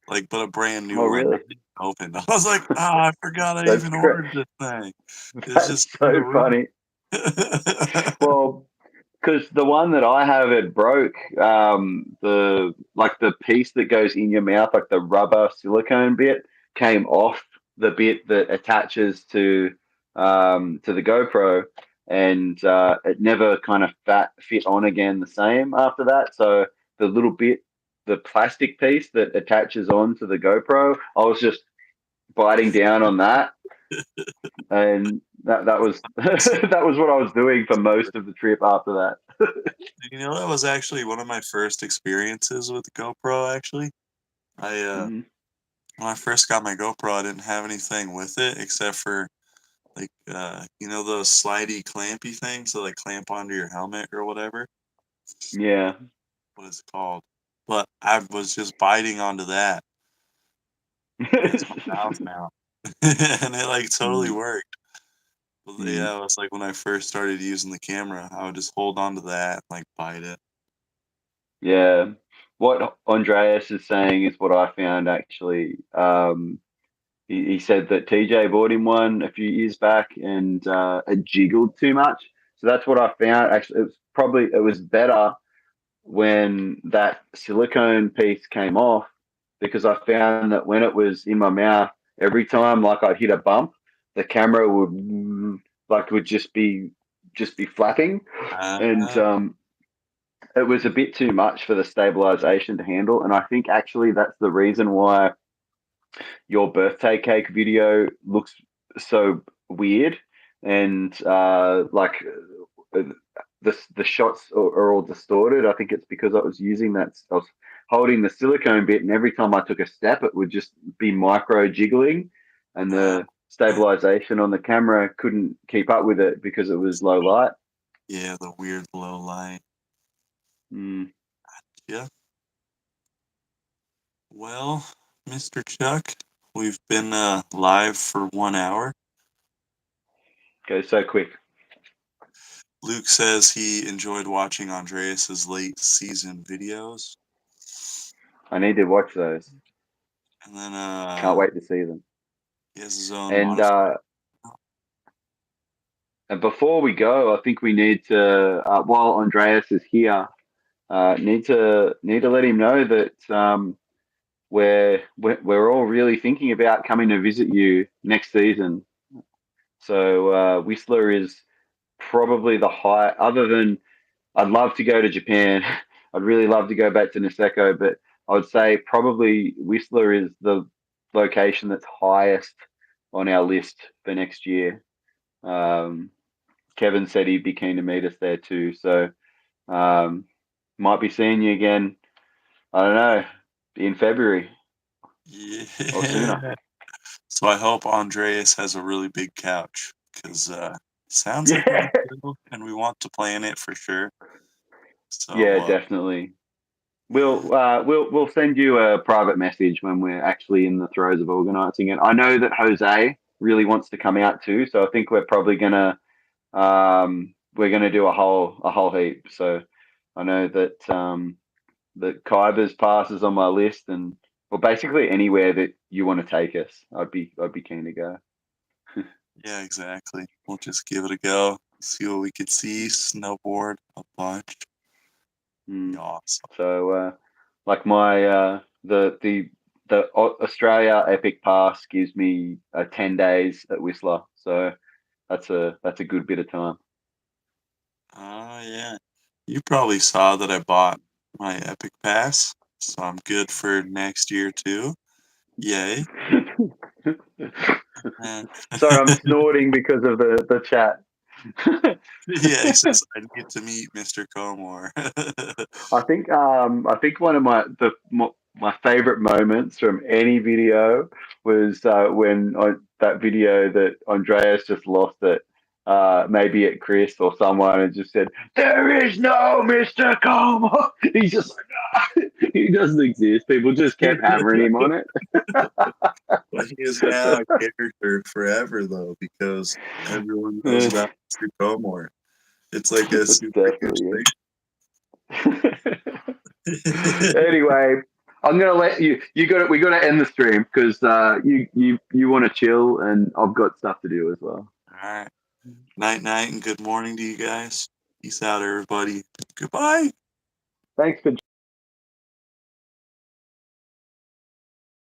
[SPEAKER 1] like but a brand new
[SPEAKER 2] Oh,
[SPEAKER 1] one,
[SPEAKER 2] really?
[SPEAKER 1] not even opened. I was like, ah, I forgot I
[SPEAKER 2] That's
[SPEAKER 1] even
[SPEAKER 2] great.
[SPEAKER 1] ordered this thing. It's
[SPEAKER 2] That's
[SPEAKER 1] just in the
[SPEAKER 2] so
[SPEAKER 1] room.
[SPEAKER 2] funny. Well, because the one that I have, it broke. The piece that goes in your mouth, like the rubber silicone bit, came off the bit that attaches to the GoPro, and it never kind of fit on again the same after that. So the little bit, the plastic piece that attaches on to the GoPro, I was just biting down on that, and that was that was what I was doing for most of the trip after that.
[SPEAKER 1] You know, that was actually one of my first experiences with the GoPro. Actually, I
[SPEAKER 2] Mhm.
[SPEAKER 1] when I first got my GoPro, I didn't have anything with it except for like you know those slidey clampy things that like clamp onto your helmet or whatever.
[SPEAKER 2] Yeah.
[SPEAKER 1] What is it called? But I was just biting onto that as my mouth mount, and it like totally
[SPEAKER 2] Mm,
[SPEAKER 1] worked. But
[SPEAKER 2] mm.
[SPEAKER 1] yeah, it was like when I first started using the camera, I would just hold on to that, and, like bite it.
[SPEAKER 2] Yeah. What Andreas is saying is what I found actually. He said that TJ bought him one a few years back, and it jiggled too much. So that's what I found. Actually, it was better when that silicone piece came off, because I found that when it was in my mouth, every time like I'd hit a bump, the camera would just be flapping, and
[SPEAKER 1] Uh,
[SPEAKER 2] it was a bit too much for the stabilization to handle. And I think actually that's the reason why your birthday cake video looks so weird, and uh, the shots are all distorted. I think it's because I was using that. I was holding the silicone bit, and every time I took a step, it would just be micro jiggling, and
[SPEAKER 1] uh,
[SPEAKER 2] the stabilization on the camera couldn't keep up with it because it was low light.
[SPEAKER 1] yeah, the weird low light.
[SPEAKER 2] Mm.
[SPEAKER 1] Yeah. Well, Mr. Chuck, we've been live for 1 hour.
[SPEAKER 2] Goes so quick.
[SPEAKER 1] Luke says he enjoyed watching Andreas's late season videos.
[SPEAKER 2] I need to watch those.
[SPEAKER 1] And then
[SPEAKER 2] Can't wait to see them.
[SPEAKER 1] he has his own
[SPEAKER 2] And
[SPEAKER 1] modified.
[SPEAKER 2] and before we go, I think we need to, while Andreas is here, need to let him know that we're all really thinking about coming to visit you next season. So Whistler is probably the high. Other than I'd love to go to Japan, I'd really love to go back to Niseko, but I would say probably Whistler is the location that's highest on our list for next year. Kevin said he'd be keen to meet us there too, so might be seeing you again. I don't know, in February or sooner.
[SPEAKER 1] Yeah. So I hope Andreas has a really big couch because sounds like
[SPEAKER 2] Yeah,
[SPEAKER 1] we do, and we want to play in it for sure.
[SPEAKER 2] yeah,
[SPEAKER 1] So
[SPEAKER 2] definitely.
[SPEAKER 1] yeah,
[SPEAKER 2] We'll send you a private message when we're actually in the throes of organising it. I know that Jose really wants to come out too, so I think we're probably we're gonna do a whole heap. So I know that that Khyber's passes on my list, and well, basically anywhere that you want to take us, I'd be keen to go.
[SPEAKER 1] yeah, exactly. We'll just give it a go. See what we could see. Snowboard a bunch. Be
[SPEAKER 2] Mm.
[SPEAKER 1] awesome.
[SPEAKER 2] So like my the Australia Epic Pass gives me 10 days at Whistler, so that's a good bit of time.
[SPEAKER 1] Oh yeah. You probably saw that I bought my Epic Pass, so I'm good for next year too. Yay. And
[SPEAKER 2] Sorry, I'm snorting because of the chat.
[SPEAKER 1] yeah, he says I need to meet Mr. Comore.
[SPEAKER 2] I think one of my favorite moments from any video was when that video that Andreas just lost it. Maybe at Chris or someone and just said, "There is no Mr. Como." He's just like, "Ah." He doesn't exist. People just kept hammering him on it.
[SPEAKER 1] But he is now a character forever though, because everyone knows
[SPEAKER 2] It's
[SPEAKER 1] about Mr. Comore. It's like a super huge
[SPEAKER 2] definitely
[SPEAKER 1] thing.
[SPEAKER 2] it. Anyway, I'm gonna let you. We got to end the stream because you want to chill, and I've got stuff to do as well.
[SPEAKER 1] All right. Night, night, and good morning to you guys. Peace out, everybody. Goodbye.
[SPEAKER 2] Thanks for